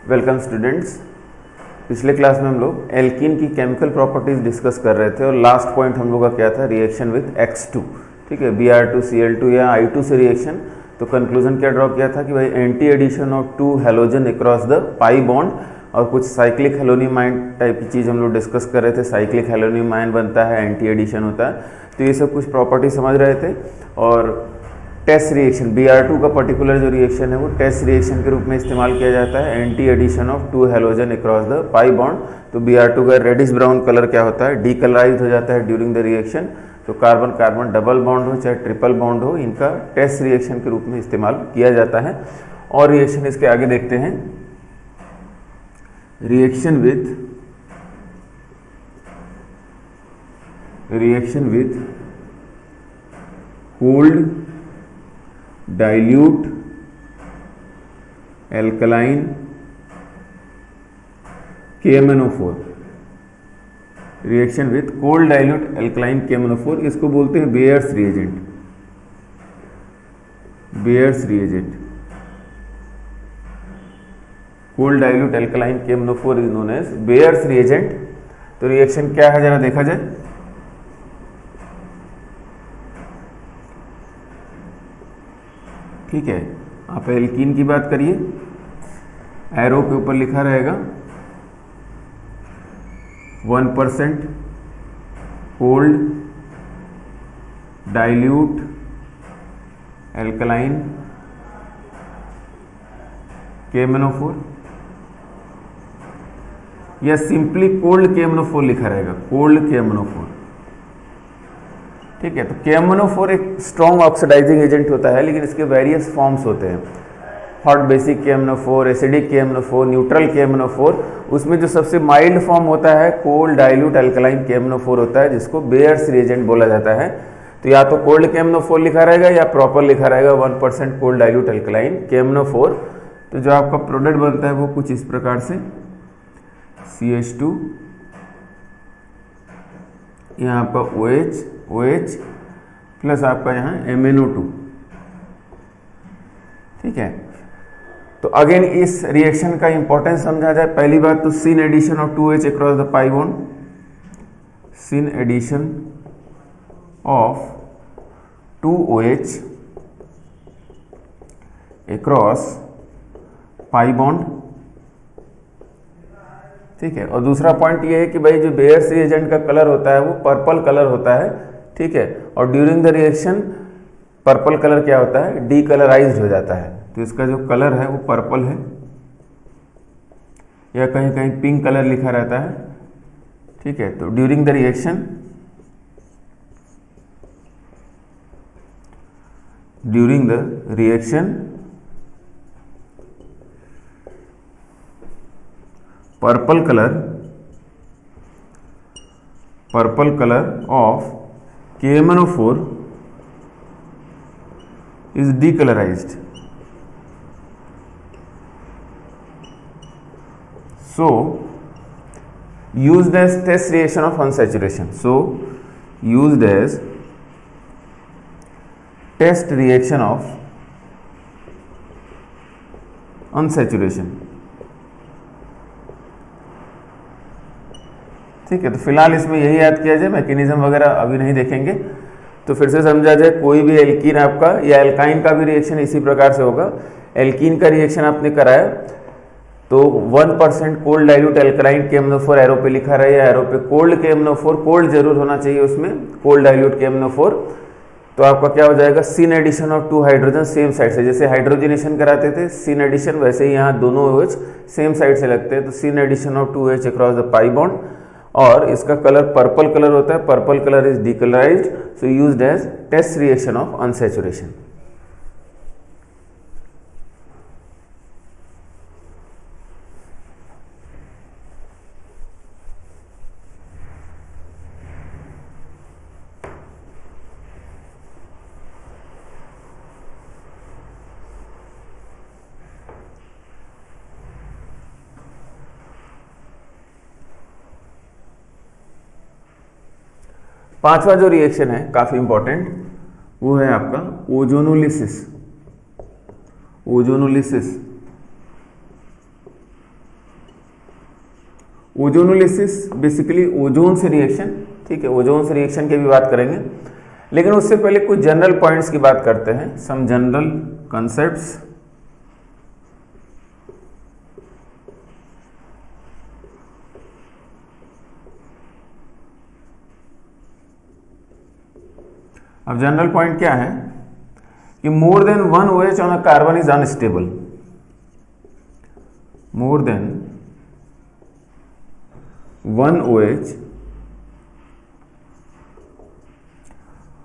Welcome students. पिछले class में हम लोग एल्कीन की केमिकल प्रॉपर्टीज डिस्कस कर रहे थे और लास्ट पॉइंट हम लोग का क्या था, रिएक्शन विद X2। ठीक है, Br2Cl2 या I2 से रिएक्शन। तो कंक्लूजन क्या ड्रॉ किया था कि भाई anti addition of 2 halogen across the pi bond और कुछ साइक्लिक हेलोनिमाइन टाइप की चीज़ हम लोग डिस्कस कर रहे थे। साइक्लिक हेलोनिमाइन बनता है, एंटी एडिशन होता है, तो ये सब कुछ प्रॉपर्टी समझ रहे थे। और टेस्ट रिएक्शन Br2 का पर्टिकुलर जो रिएक्शन है वो टेस्ट रिएक्शन के रूप में इस्तेमाल किया जाता है, anti addition of 2 halogen across the pi bond. तो Br2 का रेडिश ब्राउन कलर क्या होता है, डीकलराइज हो जाता है ड्यूरिंग द रिएक्शन। तो कार्बन कार्बन डबल बॉन्ड हो चाहे ट्रिपल बॉन्ड हो, इनका टेस्ट रिएक्शन के रूप में इस्तेमाल किया जाता है। और रिएक्शन इसके आगे देखते हैं, reaction with cold dilute alkaline KMnO4। Reaction with cold dilute alkaline KMnO4, इसको बोलते हैं Baeyer's reagent. Cold dilute alkaline KMnO4 is known as Baeyer's reagent. तो रिएक्शन क्या है जरा देखा जाए। ठीक है, आप एल्कीन की बात करिए, एरो के ऊपर लिखा रहेगा 1% कोल्ड डाइल्यूट एल्कलाइन KMnO4 या सिंपली कोल्ड KMnO4 लिखा रहेगा, कोल्ड KMnO4। ठीक है, तो KMnO4 एक स्ट्रॉन्ग ऑक्सीडाइजिंग एजेंट होता है, लेकिन इसके वेरियस फॉर्म्स होते हैं। Hot basic KMnO4, acidic KMnO4, neutral KMnO4। उसमें जो सबसे माइल्ड फॉर्म होता है कोल्ड डाइल्यूट एल्कलाइन KMnO4 होता है, जिसको बेयर्स रिएजेंट बोला जाता है। तो या तो कोल्ड KMnO4 लिखा रहेगा या प्रॉपर लिखा रहेगा 1% कोल्ड डाइल्यूट एल्कलाइन KMnO4। तो जो आपका प्रोडक्ट बनता है वो कुछ इस प्रकार से, CH2, यहाँ आपका OH प्लस आपका यहाँ MnO2। ठीक है, तो अगेन इस रिएक्शन का इंपॉर्टेंस समझा जाए। पहली बात तो syn addition of 2H across the pi bond, syn addition of 2OH across pi bond. ठीक है, और दूसरा पॉइंट ये है कि भाई जो बेयर्स रिएजेंट का कलर होता है वो पर्पल कलर होता है। ठीक है, और during the reaction purple colour क्या होता है, डीकलराइज्ड हो जाता है। तो इसका जो कलर है वो पर्पल है, या कहीं कहीं पिंक कलर लिखा रहता है। ठीक है, तो during the reaction purple colour of KMnO4 is decolorized. So used as test reaction of unsaturation. So used as test reaction of unsaturation. ठीक है, तो फिलहाल इसमें यही याद किया जाए, मैकेनिज्म वगैरह अभी नहीं देखेंगे। तो फिर से समझा जाए, कोई भी एल्कीन आपका या एल्काइन का भी रिएक्शन इसी प्रकार से होगा। एल्कीन का रिएक्शन आपने कराया तो 1% cold dilute alkaline KMnO4 arrow पे लिखा रहे, या एरो पे कोल्ड KMnO4, कोल्ड जरूर होना चाहिए उसमें, कोल्ड डाइल्यूट KMnO4। तो आपका क्या हो जाएगा, syn addition of 2 hydrogen same side से। जैसे हाइड्रोजनेशन कराते थे सिन एडिशन, वैसे ही यहाँ दोनों OH सेम साइड से लगते हैं। तो syn addition of 2H across the pi bond, और इसका कलर पर्पल कलर होता है। Purple colour is decolourised, so used as test reaction of unsaturation. पांचवा जो रिएक्शन है काफी इंपॉर्टेंट, वो है आपका ozonolysis. Ozonolysis ozonolysis basically ozone से रिएक्शन, ठीक है, ओजोन से रिएक्शन की भी बात करेंगे, लेकिन उससे पहले कुछ जनरल पॉइंट्स की बात करते हैं, सम जनरल कंसेप्ट्स। अब जनरल पॉइंट क्या है कि more than one OH on a carbon is unstable, more than one OH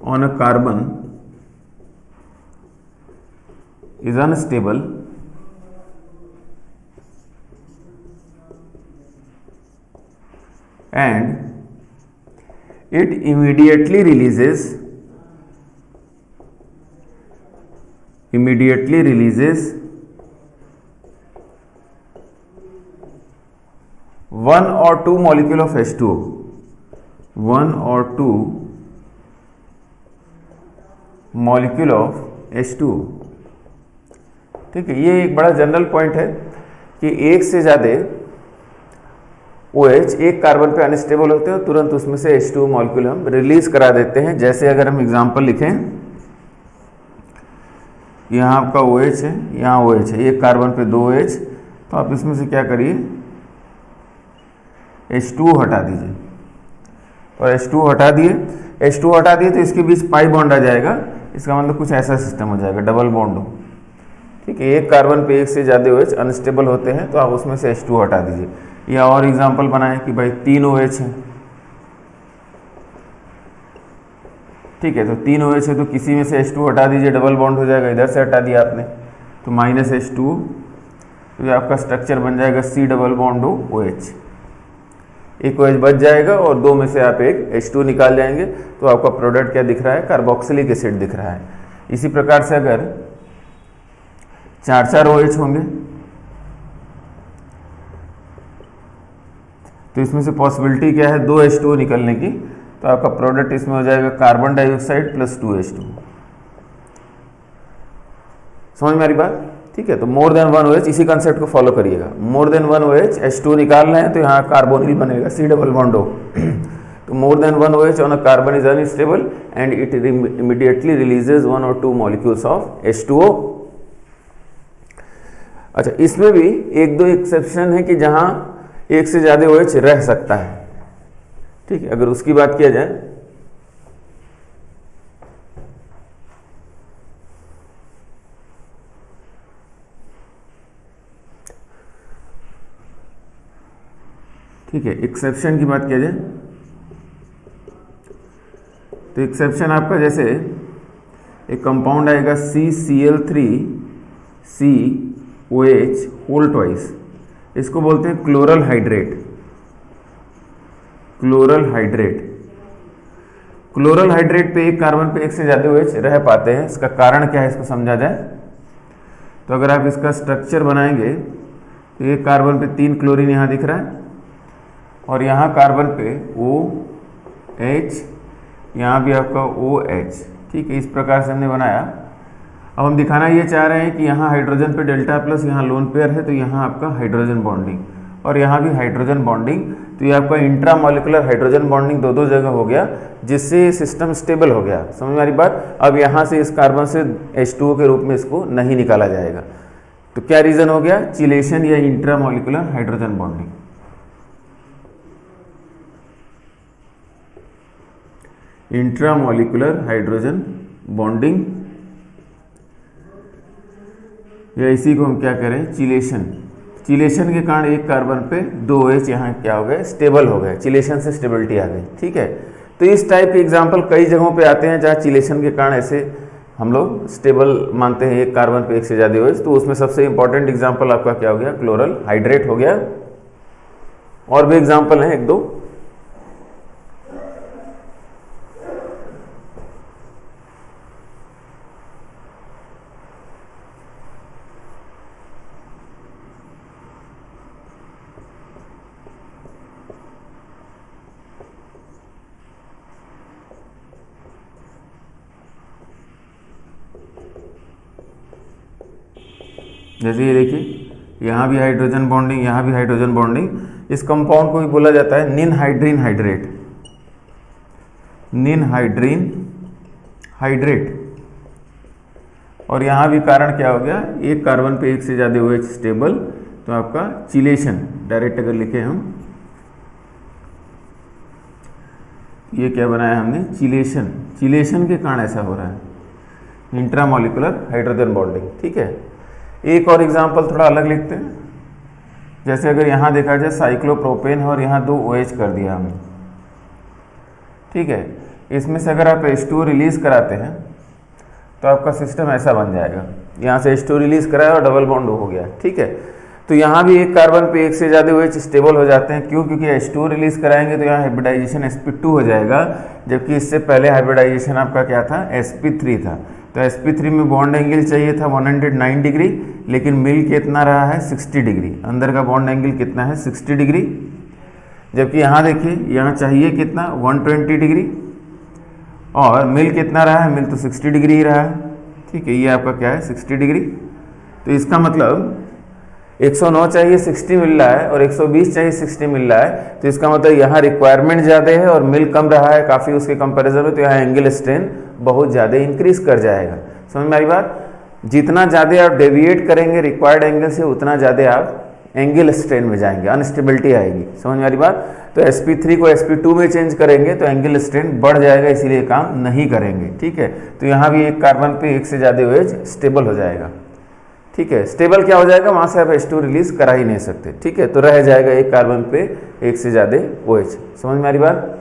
on a carbon is unstable and it immediately releases one or two molecule of H2O, one or two molecule of H2O, ठीक है। ये एक बड़ा general point है कि एक से ज़्यादा OH एक कार्बन पे अनस्टेबल होते हैं, तुरंत उसमें से H2O मॉलिक्यूल हम रिलीज करा देते हैं। जैसे अगर हम एग्जांपल लिखें, यहाँ आपका OH है, यहाँ OH है, एक कार्बन पे 2 OH, तो आप इसमें से क्या करिए, H2O हटा दीजिए, और H2O हटा दिए तो इसके बीच पाई बॉन्ड आ जाएगा। इसका मतलब कुछ ऐसा सिस्टम हो जाएगा, डबल बॉन्ड हो, ठीक है। एक कार्बन पे एक से ज़्यादा OH अनस्टेबल होते हैं, तो आप उसमें से H2O हटा दीजिए। या और एग्जांपल बनाएं कि भाई 3 OH है, ठीक है, तो 3 OH है तो किसी में से H2O हटा दीजिए, डबल बॉन्ड हो जाएगा, इधर से हटा दिया आपने तो माइनस H2O, तो ये आपका स्ट्रक्चर बन जाएगा C डबल बॉन्ड OH। एक OH बच जाएगा और 2 में से आप एक H2 निकाल जाएंगे, तो आपका प्रोडक्ट क्या दिख रहा है, कार्बोक्सिलिक एसिड दिख रहा है। इसी प्रकार से अगर 4 OH होंगे तो इसमें से पॉसिबिलिटी क्या है, 2 H2O निकलने की, तो आपका प्रोडक्ट इसमें हो जाएगा कार्बन डाइऑक्साइड प्लस 2 H2। समझ में आ रही बात, ठीक है। तो मोर देन वन OH, इसी कंसेप्ट को फॉलो करिएगा। More than one OH H2 निकाल रहे हैं तो यहाँ कार्बोनिल बनेगा C डबल बॉन्ड O। तो more than one OH on a carbon is unstable and it immediately releases 1 or 2 molecules of H2O। अच्छा, इसमें भी 1-2 एक्सेप्शन है कि जहाँ एक से ज़्यादा OH रह सकता है, ठीक है। अगर उसकी बात किया जाए, ठीक है, एक्सेप्शन की बात किया जाए तो एक्सेप्शन आपका जैसे एक कंपाउंड आएगा CCl3COH होल ट्वाइस, इसको बोलते हैं क्लोरल हाइड्रेट। क्लोरल हाइड्रेट पे एक कार्बन पे एक से ज़्यादा OH रह पाते हैं। इसका कारण क्या है, इसको समझा जाए तो अगर आप इसका स्ट्रक्चर बनाएंगे तो एक कार्बन पे 3 क्लोरीन यहाँ दिख रहा है और यहाँ कार्बन पे OH, यहाँ भी आपका OH, ठीक है। इस प्रकार से हमने बनाया। अब हम दिखाना ये चाह रहे हैं कि यहाँ हाइड्रोजन पे डेल्टा प्लस, यहाँ लोन पेयर है, तो यहाँ आपका हाइड्रोजन बॉन्डिंग और यहाँ भी हाइड्रोजन बॉन्डिंग, तो ये आपका इंट्रामॉलिक्यूलर हाइड्रोजन बॉन्डिंग दो जगह हो गया, जिससे सिस्टम स्टेबल हो गया। समझ में आ रही बात। अब यहाँ से इस कार्बन से H2O के रूप में इसको नहीं निकाला जाएगा, तो क्या रीज़न हो गया, चिलेशन या intramolecular hydrogen bonding. Intramolecular hydrogen bonding, या इसी को हम क्या करें, चिलेशन। चिलेशन के कारण एक कार्बन पे 2 OH यहाँ क्या हो गए, स्टेबल हो गए, चिलेशन से स्टेबिलिटी आ गई, ठीक है। तो इस टाइप के एग्जाम्पल कई जगहों पे आते हैं जहाँ चिलेशन के कारण ऐसे हम लोग स्टेबल मानते हैं एक कार्बन पे एक से ज़्यादा OH। तो उसमें सबसे इंपॉर्टेंट एग्जाम्पल आपका क्या हो गया, क्लोरल हाइड्रेट हो गया। और भी एग्जाम्पल हैं 1-2। जैसे ये देखिए यहाँ भी हाइड्रोजन बॉन्डिंग, यहाँ भी हाइड्रोजन बॉन्डिंग। इस कंपाउंड को भी बोला जाता है निनहाइड्रीन हाइड्रेट, निनहाइड्रीन हाइड्रेट। और यहाँ भी कारण क्या हो गया, एक कार्बन पे एक से ज़्यादा OH स्टेबल, तो आपका चिलेशन, डायरेक्ट अगर लिखे हम, ये क्या बनाया हमने, चिलेशन। चिलेशन के कारण ऐसा हो रहा है, इंट्रामॉलिक्यूलर हाइड्रोजन बॉन्डिंग। ठीक है, एक और एग्जांपल थोड़ा अलग लिखते हैं। जैसे अगर यहाँ देखा जाए साइक्लोप्रोपेन और यहाँ 2 OH कर दिया हमने, ठीक है, इसमें से अगर आप H2O रिलीज कराते हैं तो आपका सिस्टम ऐसा बन जाएगा। यहाँ से H2O रिलीज कराया और डबल बॉन्ड हो गया। ठीक है, तो यहाँ भी एक कार्बन पे एक से ज़्यादा OH स्टेबल हो जाते हैं। क्यों? क्योंकि H2O रिलीज कराएंगे तो यहाँ हाइब्रिडाइजेशन sp2 हो जाएगा, जबकि इससे पहले हाइब्रिडाइजेशन आपका क्या था, sp3 था। तो sp3 में बॉन्ड एंगल चाहिए था 109 डिग्री, लेकिन मिल कितना रहा है, 60 डिग्री। अंदर का बॉन्ड एंगल कितना है, 60 डिग्री। जबकि यहाँ देखिए, यहाँ चाहिए कितना, 120 डिग्री, और मिल कितना रहा है, मिल तो 60 डिग्री ही रहा है। ठीक है, ये आपका क्या है, 60 डिग्री। तो इसका मतलब 109 चाहिए 60 मिल रहा है और 120 चाहिए 60 मिल रहा है। तो इसका मतलब यहाँ रिक्वायरमेंट ज़्यादा है और मिल कम रहा है काफ़ी उसके कंपैरिजन में, तो यहाँ एंगल स्ट्रेन बहुत ज़्यादा इंक्रीज कर जाएगा। समझ में आई बात? जितना ज़्यादा आप डेविएट करेंगे रिक्वायर्ड एंगल से, उतना ज़्यादा आप एंगल स्ट्रेन में जाएंगे, अनस्टेबिलिटी आएगी। समझ में आ रही बात? तो sp3 को sp2 में चेंज करेंगे तो एंगल स्ट्रेन बढ़ जाएगा, इसीलिए काम नहीं करेंगे। ठीक है, तो यहाँ भी एक कार्बन पे एक से ज़्यादा OH स्टेबल हो जाएगा। ठीक है, स्टेबल क्या हो जाएगा, वहाँ से आप H2 रिलीज करा ही नहीं सकते। ठीक है, तो रह जाएगा एक कार्बन पे एक से ज़्यादा OH। समझ में आ रही बात?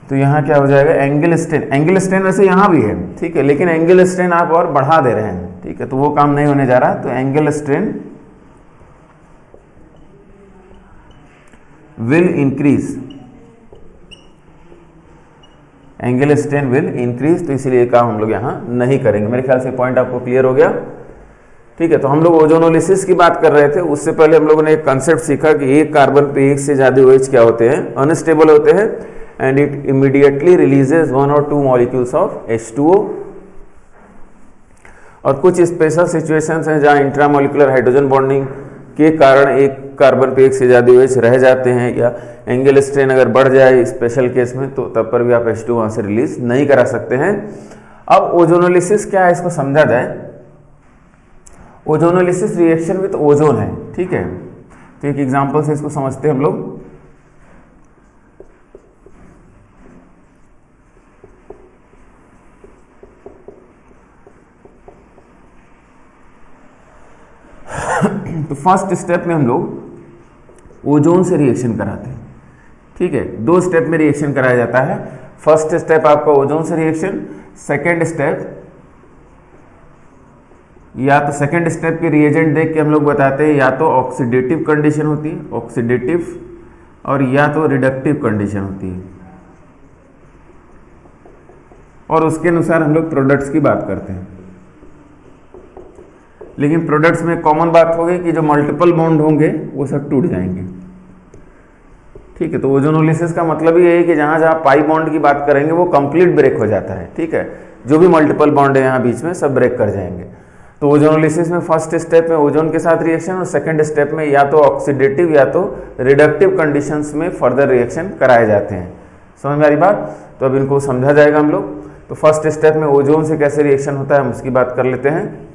तो यहाँ क्या हो जाएगा, एंगल स्ट्रेन। एंगल स्ट्रेन वैसे यहाँ भी है, ठीक है, लेकिन एंगल स्ट्रेन आप और बढ़ा दे रहे हैं। ठीक है, तो वो काम नहीं होने जा रहा। तो angle strain will increase, angle strain will increase, तो इसीलिए काम हम लोग यहाँ नहीं करेंगे। मेरे ख्याल से पॉइंट आपको क्लियर हो गया। ठीक है, तो हम लोग ओजोनोलिसिस की बात कर रहे थे। उससे पहले हम लोगों ने एक कंसेप्ट सीखा कि एक कार्बन पे एक से ज़्यादा OH क्या होते हैं, अनस्टेबल होते हैं, एंड इट इमीडिएटली रिलीजेज 1 और 2 मॉलिक्यूल्स ऑफ H2O। और कुछ स्पेशल सिचुएशंस हैं जहाँ इंट्रामॉलिक्यूलर हाइड्रोजन बॉन्डिंग के कारण एक कार्बन पे एक से ज़्यादा OH रह जाते हैं, या एंगल स्ट्रेन अगर बढ़ जाए स्पेशल केस में, तो तब पर भी आप H2 वहाँ से रिलीज नहीं करा सकते हैं। अब ओजोनोलिसिस क्या है, इसको समझा जाए। ओजोनोलिसिस रिएक्शन विद ओजोन है। ठीक है, तो एक एग्जांपल से इसको समझते हैं हम लोग। तो फर्स्ट स्टेप में हम लोग ओजोन से रिएक्शन कराते हैं। ठीक है, 2 स्टेप में रिएक्शन कराया जाता है। फर्स्ट स्टेप आपका ओजोन से रिएक्शन, सेकेंड स्टेप या तो सेकेंड स्टेप के रिएजेंट देख के हम लोग बताते हैं, या तो ऑक्सीडेटिव कंडीशन होती है, ऑक्सीडेटिव, और या तो रिडक्टिव कंडीशन होती है, और उसके अनुसार हम लोग प्रोडक्ट्स की बात करते हैं। लेकिन प्रोडक्ट्स में कॉमन बात होगी कि जो मल्टीपल बॉन्ड होंगे वो सब टूट जाएंगे। ठीक है, तो ओजोनोलिसिस का मतलब ही है कि जहाँ जहाँ पाई बॉन्ड की बात करेंगे वो कंप्लीट ब्रेक हो जाता है। ठीक है, जो भी मल्टीपल बॉन्ड है यहाँ बीच में सब ब्रेक कर जाएंगे। तो ओजोनोलिसिस में फर्स्ट स्टेप में ओजोन के साथ रिएक्शन, और सेकंड स्टेप में या तो ऑक्सीडेटिव या तो रिडक्टिव कंडीशंस में फर्दर रिएक्शन कराए जाते हैं। समझ में आ रही बात? तो अब इनको समझा जाएगा हम लोग। तो फर्स्ट स्टेप में ओजोन से कैसे रिएक्शन होता है हम उसकी बात कर लेते हैं।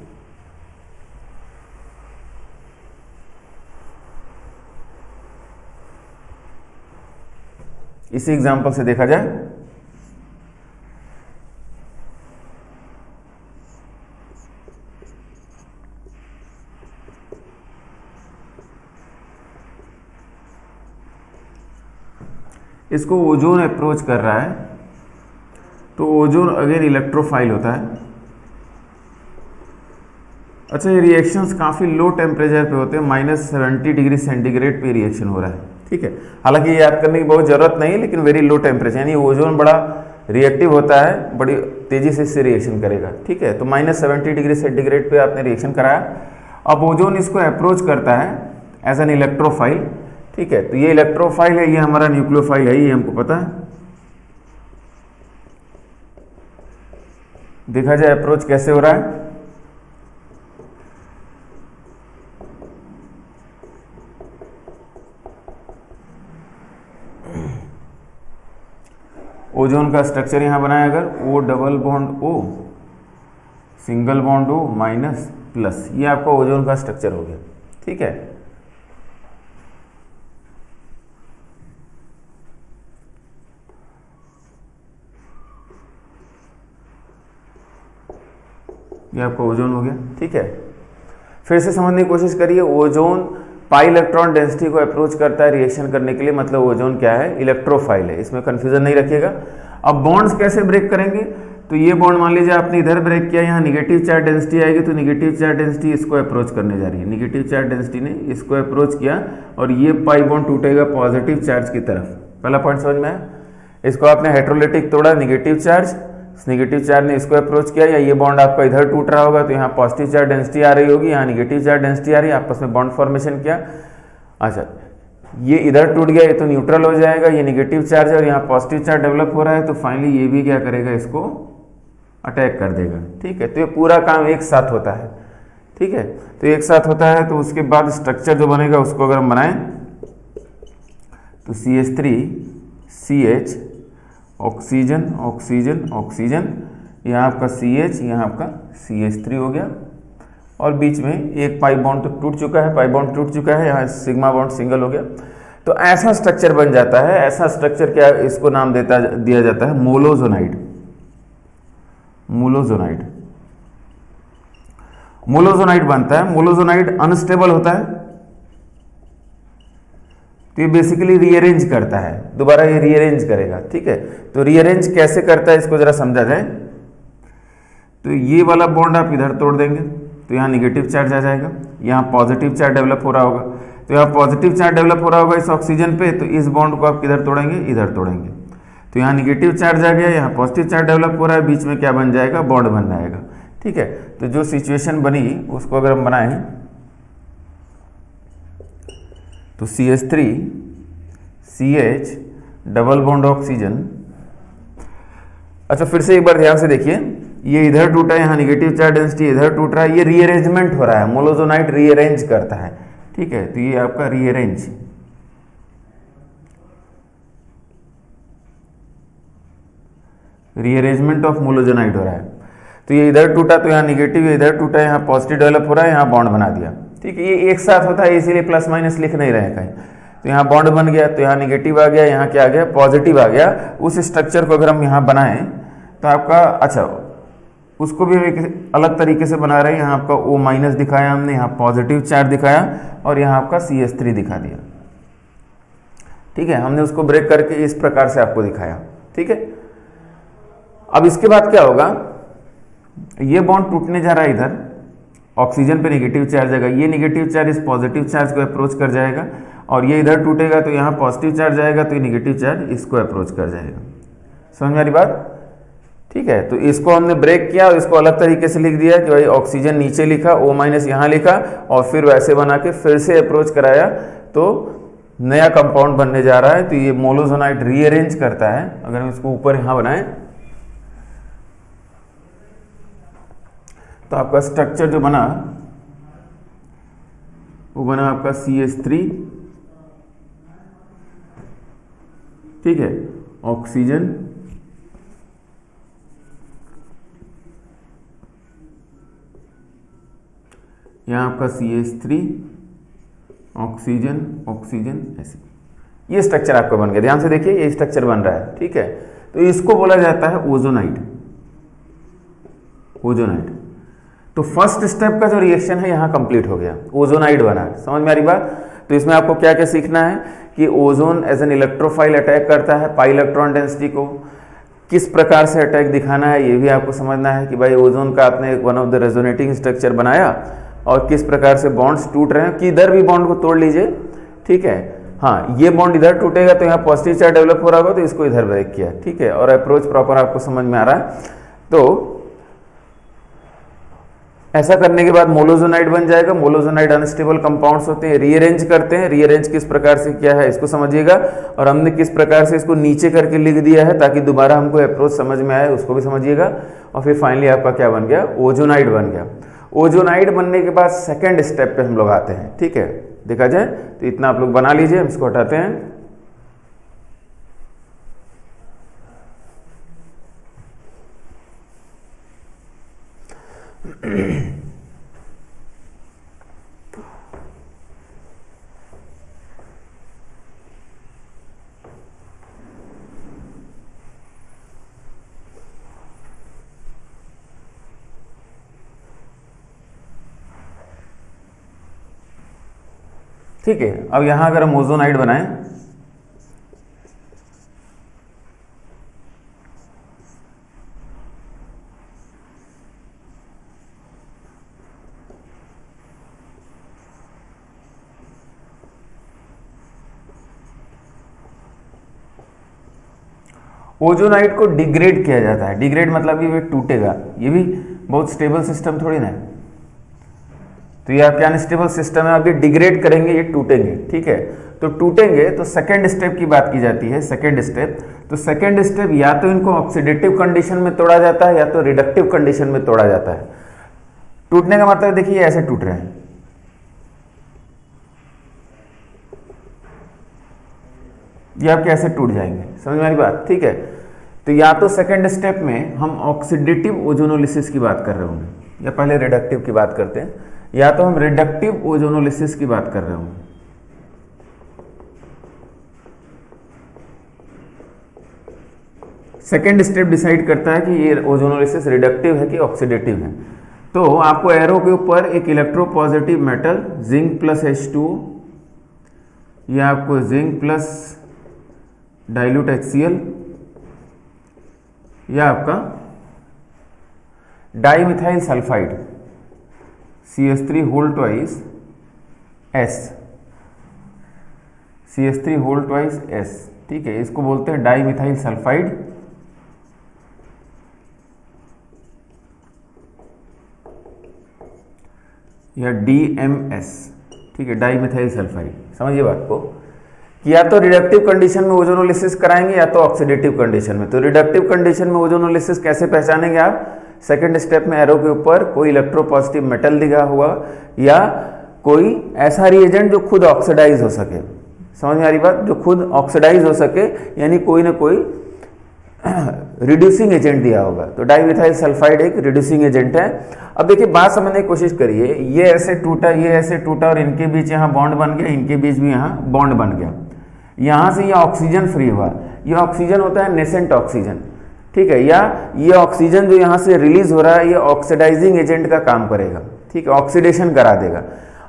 इसी एग्जांपल से देखा जाए। इसको ओजोन अप्रोच कर रहा है, तो ओजोन अगेन इलेक्ट्रोफाइल होता है। अच्छा, ये रिएक्शंस काफ़ी लो टेम्परेचर पे होते हैं, -70 डिग्री सेंटीग्रेड पे रिएक्शन हो रहा है। ठीक है, हालांकि ये याद करने की बहुत ज़रूरत नहीं है, लेकिन वेरी लो टेम्परेचर, यानी ओजोन बड़ा रिएक्टिव होता है, बड़ी तेज़ी से इससे रिएक्शन करेगा। ठीक है, तो -70 डिग्री सेंटीग्रेड पे आपने रिएक्शन कराया। अब ओजोन इसको अप्रोच करता है एज एन इलेक्ट्रोफाइल। ठीक है, तो ये इलेक्ट्रोफाइल है, ये हमारा न्यूक्लियोफाइल है, ये हमको पता है। देखा जाए अप्रोच कैसे हो रहा है। ओजोन का स्ट्रक्चर यहाँ बनाया अगर O double bond O single bond O minus plus, ये आपका ओजोन का स्ट्रक्चर हो गया। ठीक है, ये आपका ओजोन हो गया। ठीक है, फिर से समझने की कोशिश करिए। ओजोन पाई इलेक्ट्रॉन डेंसिटी को अप्रोच करता है रिएक्शन करने के लिए, मतलब ओजोन क्या है, इलेक्ट्रोफाइल है, इसमें कंफ्यूजन नहीं रखिएगा। अब बॉन्ड्स कैसे ब्रेक करेंगे, तो ये बॉन्ड मान लीजिए आपने इधर ब्रेक किया, यहाँ निगेटिव चार्ज डेंसिटी आएगी, तो निगेटिव चार्ज डेंसिटी इसको अप्रोच करने जा रही है, निगेटिव चार्ज डेंसिटी ने इसको अप्रोच किया और ये पाई बॉन्ड टूटेगा पॉजिटिव चार्ज की तरफ। पहला पॉइंट समझ में आया। इसको आपने हाइड्रोलिटिक तोड़ा, निगेटिव चार्ज ने इसको अप्रोच किया, या ये बॉन्ड आपका इधर टूट रहा होगा, तो यहाँ पॉजिटिव चार्ज डेंसिटी आ रही होगी, यहाँ निगेटिव चार्ज डेंसिटी आ रही है, आपस में बॉन्ड फॉर्मेशन किया। अच्छा, ये इधर टूट गया, ये तो न्यूट्रल हो जाएगा, ये निगेटिव चार्ज है और यहाँ पॉजिटिव चार्ज डेवलप हो रहा है, तो फाइनली ये भी क्या करेगा, इसको अटैक कर देगा। ठीक है, तो ये पूरा काम एक साथ होता है। ठीक है, तो एक साथ होता है, तो उसके बाद स्ट्रक्चर जो बनेगा उसको अगर हम बनाएं तो CH3 CH oxygen oxygen oxygen, यहाँ आपका CH, यहाँ आपका CH3 हो गया, और बीच में एक पाई बॉन्ड तो टूट चुका है, पाई बॉन्ड टूट चुका है, यहाँ सिग्मा बॉन्ड सिंगल हो गया। तो ऐसा स्ट्रक्चर बन जाता है। ऐसा स्ट्रक्चर क्या, इसको नाम दिया जाता है मोलोजोनाइड। मोलोजोनाइड बनता है। मोलोजोनाइड अनस्टेबल होता है, तो ये बेसिकली रीअरेंज करता है, दोबारा ये रीअरेंज करेगा। ठीक है, तो रीअरेंज कैसे करता है इसको जरा समझा जाए। तो ये वाला बॉन्ड आप इधर तोड़ देंगे, तो यहाँ निगेटिव चार्ज आ जाएगा, यहाँ पॉजिटिव चार्ज डेवलप हो रहा होगा, तो यहाँ पॉजिटिव चार्ज डेवलप हो रहा होगा इस ऑक्सीजन पे, तो इस बॉन्ड को आप किधर तोड़ेंगे, इधर तोड़ेंगे, तो यहाँ निगेटिव चार्ज आ गया, यहाँ पॉजिटिव चार्ज डेवलप हो रहा है, बीच में क्या बन जाएगा, बॉन्ड बन जाएगा। ठीक है, तो जो सिचुएशन बनी उसको अगर हम बनाएं तो CH3 CH double bond oxygen. अच्छा, फिर से एक बार ध्यान से देखिए, ये इधर टूटा है, यहाँ निगेटिव चार्ज डेंसिटी इधर टूट रहा है, ये रीअरेंजमेंट हो रहा है, मोलोजोनाइड रीअरेंज करता है। ठीक है, तो ये आपका रीअरेंजमेंट ऑफ मोलोजोनाइड हो रहा है। तो ये इधर टूटा, तो यहाँ निगेटिव, इधर टूटा, यहाँ पॉजिटिव डेवलप हो रहा है, यहाँ बॉन्ड बना दिया। ठीक है, ये एक साथ होता है, इसीलिए प्लस माइनस लिख नहीं रहे कहीं। तो यहाँ बॉन्ड बन गया, तो यहाँ निगेटिव आ गया, यहाँ क्या आ गया, पॉजिटिव आ गया। उस स्ट्रक्चर को अगर हम यहाँ बनाएं तो आपका, अच्छा, उसको भी हम एक अलग तरीके से बना रहे हैं। यहाँ आपका O माइनस दिखाया हमने, यहाँ पॉजिटिव चार्ज दिखाया, और यहाँ आपका CH3 दिखा दिया। ठीक है, हमने उसको ब्रेक करके इस प्रकार से आपको दिखाया। ठीक है, अब इसके बाद क्या होगा, ये बॉन्ड टूटने जा रहा है, इधर ऑक्सीजन पे नेगेटिव चार्ज आएगा, ये नेगेटिव चार्ज इस पॉजिटिव चार्ज को अप्रोच कर जाएगा, और ये इधर टूटेगा तो यहाँ पॉजिटिव चार्ज आएगा, तो ये नेगेटिव चार्ज इसको अप्रोच कर जाएगा। समझ में आ रही बात। ठीक है, तो इसको हमने ब्रेक किया और इसको अलग तरीके से लिख दिया कि भाई ऑक्सीजन नीचे लिखा, O माइनस यहाँ लिखा, और फिर वैसे बना के फिर से अप्रोच कराया, तो नया कंपाउंड बनने जा रहा है। तो ये मोलोजोनाइड रीअरेंज करता है। अगर हम इसको ऊपर यहाँ बनाएं तो आपका स्ट्रक्चर जो बना वो बना आपका CH3, ठीक है, ऑक्सीजन, यहाँ आपका CH3 ऑक्सीजन ऑक्सीजन, ऐसे ये स्ट्रक्चर आपका बन गया। ध्यान से देखिए, ये स्ट्रक्चर बन रहा है। ठीक है, तो इसको बोला जाता है ओजोनाइड। तो फर्स्ट स्टेप का जो रिएक्शन है यहाँ कंप्लीट हो गया, ओजोनाइड बना। समझ में आ रही बात। तो इसमें आपको क्या क्या सीखना है कि ozone as an electrophile attack करता है पाई इलेक्ट्रॉन डेंसिटी को, किस प्रकार से अटैक दिखाना है ये भी आपको समझना है कि भाई ओजोन का आपने one of the resonating structure बनाया और किस प्रकार से बॉन्ड्स टूट रहे हैं, कि इधर भी बॉन्ड को तोड़ लीजिए। ठीक है, हाँ, ये बॉन्ड इधर टूटेगा तो यहाँ पॉजिटिव चार्ज डेवलप हो रहा होगा, तो इसको इधर ब्रेक किया। ठीक है, और अप्रोच प्रॉपर आपको समझ में आ रहा है। तो ऐसा करने के बाद मोलोजोनाइड बन जाएगा। मोलोजोनाइड अनस्टेबल कंपाउंड्स होते हैं, रीअरेंज करते हैं। रीअरेंज किस प्रकार से किया है इसको समझिएगा, और हमने किस प्रकार से इसको नीचे करके लिख दिया है ताकि दोबारा हमको अप्रोच समझ में आए, उसको भी समझिएगा। और फिर फाइनली आपका क्या बन गया, ओजोनाइड बन गया। ओजोनाइड बनने के बाद सेकेंड स्टेप पे हम लोग आते हैं। ठीक है, देखा जाए तो इतना आप लोग बना लीजिए, हम इसको हटाते हैं। ठीक है, अब यहां अगर हम ओजोनाइड बनाएं, ओजोनाइड को डिग्रेड किया जाता है। डिग्रेड मतलब ये टूटेगा, ये भी बहुत स्टेबल सिस्टम थोड़ी ना है, तो ये आपके अनस्टेबल सिस्टम है, आप ये डिग्रेड करेंगे ये टूटेंगे। ठीक है, तो टूटेंगे तो सेकंड स्टेप की बात की जाती है। सेकंड स्टेप, तो सेकंड स्टेप या तो इनको ऑक्सीडेटिव कंडीशन में तोड़ा जाता है या तो रिडक्टिव कंडीशन में तोड़ा जाता है। टूटने का मतलब देखिए ऐसे टूट रहे हैं, ये आपके ऐसे टूट जाएंगे, समझ में आ रही बात। ठीक है, तो या तो सेकंड स्टेप में हम ऑक्सीडेटिव ओजोनोलिसिस की बात कर रहे होंगे या पहले रिडक्टिव की बात करते हैं, या तो हम रिडक्टिव ओजोनोलिसिस की बात कर रहे होंगे। सेकेंड स्टेप डिसाइड करता है कि ये ओजोनोलिसिस रिडक्टिव है कि ऑक्सीडेटिव है। तो आपको एरो के ऊपर एक electropositive metal zinc plus H2, या आपको जिंक प्लस डाइल्यूट HCl, या आपका dimethyl sulphide CH3 whole twice S, CH3 whole twice S। ठीक है, इसको बोलते हैं डाइमिथाइल सल्फाइड, या DMS। ठीक है, डाइमिथाइल सल्फाइड। समझिए बात को कि या तो रिडक्टिव कंडीशन में ओजोनोलिसिस कराएंगे या तो ऑक्सीडेटिव कंडीशन में। तो रिडक्टिव कंडीशन में ओजोनोलिसिस कैसे पहचानेंगे आप? सेकंड स्टेप में एरो के ऊपर कोई इलेक्ट्रोपॉजिटिव मेटल दिखा हुआ या कोई ऐसा रिएजेंट जो खुद ऑक्सीडाइज हो सके। समझ में आ रही बात? जो खुद ऑक्सीडाइज हो सके, यानी कोई ना कोई रिड्यूसिंग एजेंट दिया होगा। तो डाइमिथाइल सल्फाइड एक रिड्यूसिंग एजेंट है। अब देखिए बात समझने की कोशिश करिए, ये ऐसे टूटा, ये ऐसे टूटा और इनके बीच यहाँ बॉन्ड बन गया, इनके बीच भी यहाँ बॉन्ड बन गया। यहाँ से ये ऑक्सीजन फ्री हुआ, ये ऑक्सीजन होता है नेसेंट ऑक्सीजन। ठीक है, या ये ऑक्सीजन जो यहाँ से रिलीज हो रहा है ये ऑक्सीडाइजिंग एजेंट का काम करेगा। ठीक है, ऑक्सीडेशन करा देगा।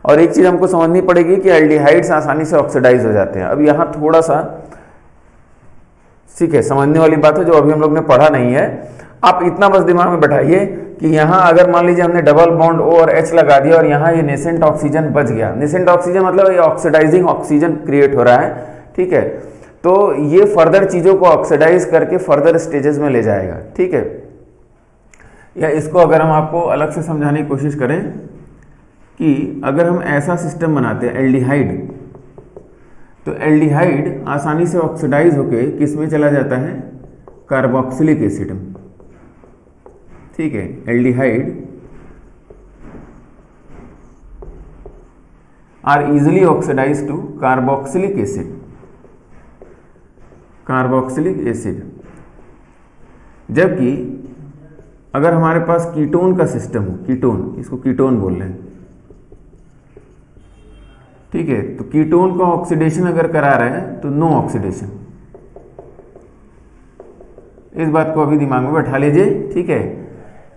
और एक चीज हमको समझनी पड़ेगी कि एल्डिहाइड्स आसानी से ऑक्सीडाइज हो जाते हैं। अब यहाँ थोड़ा सा ठीक है समझने वाली बात है जो अभी हम लोग ने पढ़ा नहीं है। आप इतना बस दिमाग में बैठाइए कि यहाँ अगर मान लीजिए हमने डबल बॉन्ड O और H लगा दिया और यहाँ ये नेसेंट ऑक्सीजन बच गया। नेसेंट ऑक्सीजन मतलब ये ऑक्सीडाइजिंग ऑक्सीजन क्रिएट हो रहा है। ठीक है, तो ये फर्दर चीजों को ऑक्सीडाइज करके फर्दर स्टेजेस में ले जाएगा। ठीक है, या इसको अगर हम आपको अलग से समझाने की कोशिश करें कि अगर हम ऐसा सिस्टम बनाते हैं एल्डिहाइड, तो एल्डिहाइड आसानी से ऑक्सीडाइज होके किस में चला जाता है? कार्बोक्सिलिक एसिड में। ठीक है, aldehyde are easily oxidise to carboxylic acid, carboxylic acid. जबकि अगर हमारे पास कीटोन का सिस्टम हो, कीटोन, इसको कीटोन बोल रहे हैं। ठीक है, तो कीटोन का ऑक्सीडेशन अगर करा रहे हैं तो नो ऑक्सीडेशन। इस बात को अभी दिमाग में बैठा लीजिए। ठीक है,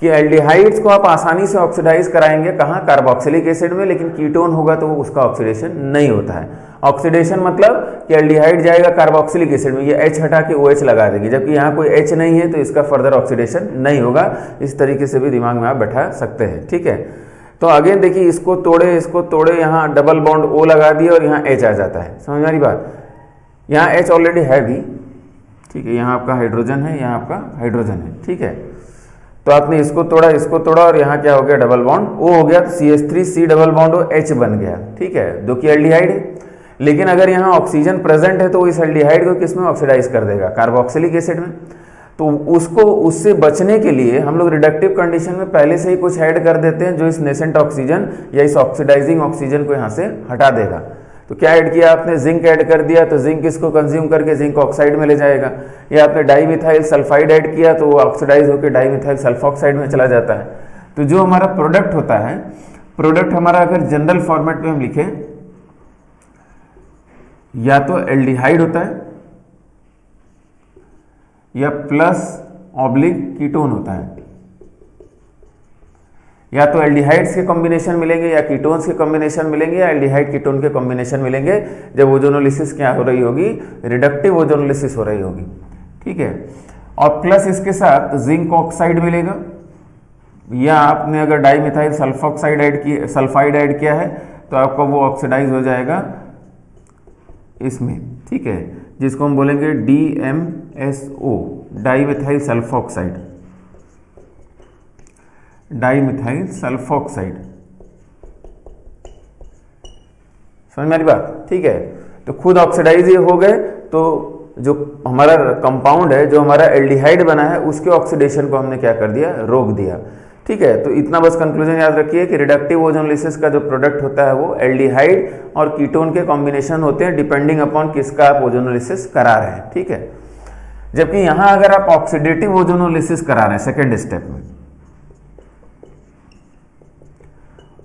कि एल्डिहाइड्स को आप आसानी से ऑक्सीडाइज कराएंगे कहाँ? कार्बोक्सिलिक एसिड में, लेकिन कीटोन होगा तो उसका ऑक्सीडेशन नहीं होता है। ऑक्सीडेशन मतलब कि एल्डिहाइड जाएगा कार्बोक्सिलिक एसिड में, ये H हटा के OH लगा देगी, जबकि यहाँ कोई H नहीं है तो इसका फर्दर ऑक्सीडेशन नहीं होगा। इस तरीके से भी दिमाग में आप बैठा सकते हैं। ठीक है, तो अगेन देखिए इसको तोड़े, यहाँ डबल बॉन्ड O लगा दिया और यहाँ H आ जाता है। समझ में आ रही बात? यहाँ H ऑलरेडी है भी। ठीक है, यहाँ आपका हाइड्रोजन है, यहाँ आपका हाइड्रोजन है। ठीक है, तो आपने इसको तोड़ा और यहाँ क्या हो गया? डबल बॉन्ड O हो गया, तो CH3C double bond O H बन गया। ठीक है, जो कि एल्डिहाइड है। लेकिन अगर यहाँ ऑक्सीजन प्रेजेंट है तो इस एल्डिहाइड को किस में ऑक्सीडाइज कर देगा? कार्बोक्सिलिक एसिड में। तो उससे बचने के लिए हम लोग रिडक्टिव कंडीशन में पहले से ही कुछ ऐड कर देते हैं जो इस नेसेंट ऑक्सीजन या इस ऑक्सीडाइजिंग ऑक्सीजन को यहाँ से हटा देगा। तो क्या ऐड किया आपने? जिंक ऐड कर दिया, तो जिंक इसको कंज्यूम करके जिंक ऑक्साइड में ले जाएगा। या आपने डाइमिथाइल सल्फाइड ऐड किया तो वो ऑक्सीडाइज होकर डाइमिथाइल सल्फॉक्साइड में चला जाता है। तो जो हमारा प्रोडक्ट होता है, प्रोडक्ट हमारा अगर जनरल फॉर्मेट में हम लिखें, या तो एल्डिहाइड होता है या प्लस ऑब्लिक कीटोन होता है। या तो एल्डिहाइड्स के कॉम्बिनेशन मिलेंगे या कीटोन्स के कॉम्बिनेशन मिलेंगे या एल्डिहाइड कीटोन के कॉम्बिनेशन मिलेंगे जब ओजोनोलिसिस क्या हो रही होगी, रिडक्टिव ओजोनोलिसिस हो रही होगी। ठीक है, और प्लस इसके साथ जिंक ऑक्साइड मिलेगा, या आपने अगर डाईमिथाइल सल्फाइड ऐड किया है तो आपका वो ऑक्सीडाइज हो जाएगा इसमें। ठीक है, जिसको हम बोलेंगे DMSO, dimethyl sulphoxide, dimethyl sulphoxide. समझ में आ रही बात? ठीक है, तो खुद ऑक्सीडाइज हो गए, तो जो हमारा कंपाउंड है, जो हमारा एल्डिहाइड बना है, उसके ऑक्सीडेशन को हमने क्या कर दिया, रोक दिया। ठीक है, तो इतना बस कंक्लूजन याद रखिए कि रिडक्टिव ओजोनोलिसिस का जो प्रोडक्ट होता है वो एल्डिहाइड और कीटोन के कॉम्बिनेशन होते हैं, डिपेंडिंग अपॉन किसका आप ओजोनोलिसिस करा रहे हैं। ठीक है, जबकि यहां अगर आप ऑक्सीडेटिव ओजोनोलिसिस करा रहे हैं सेकेंड स्टेप में,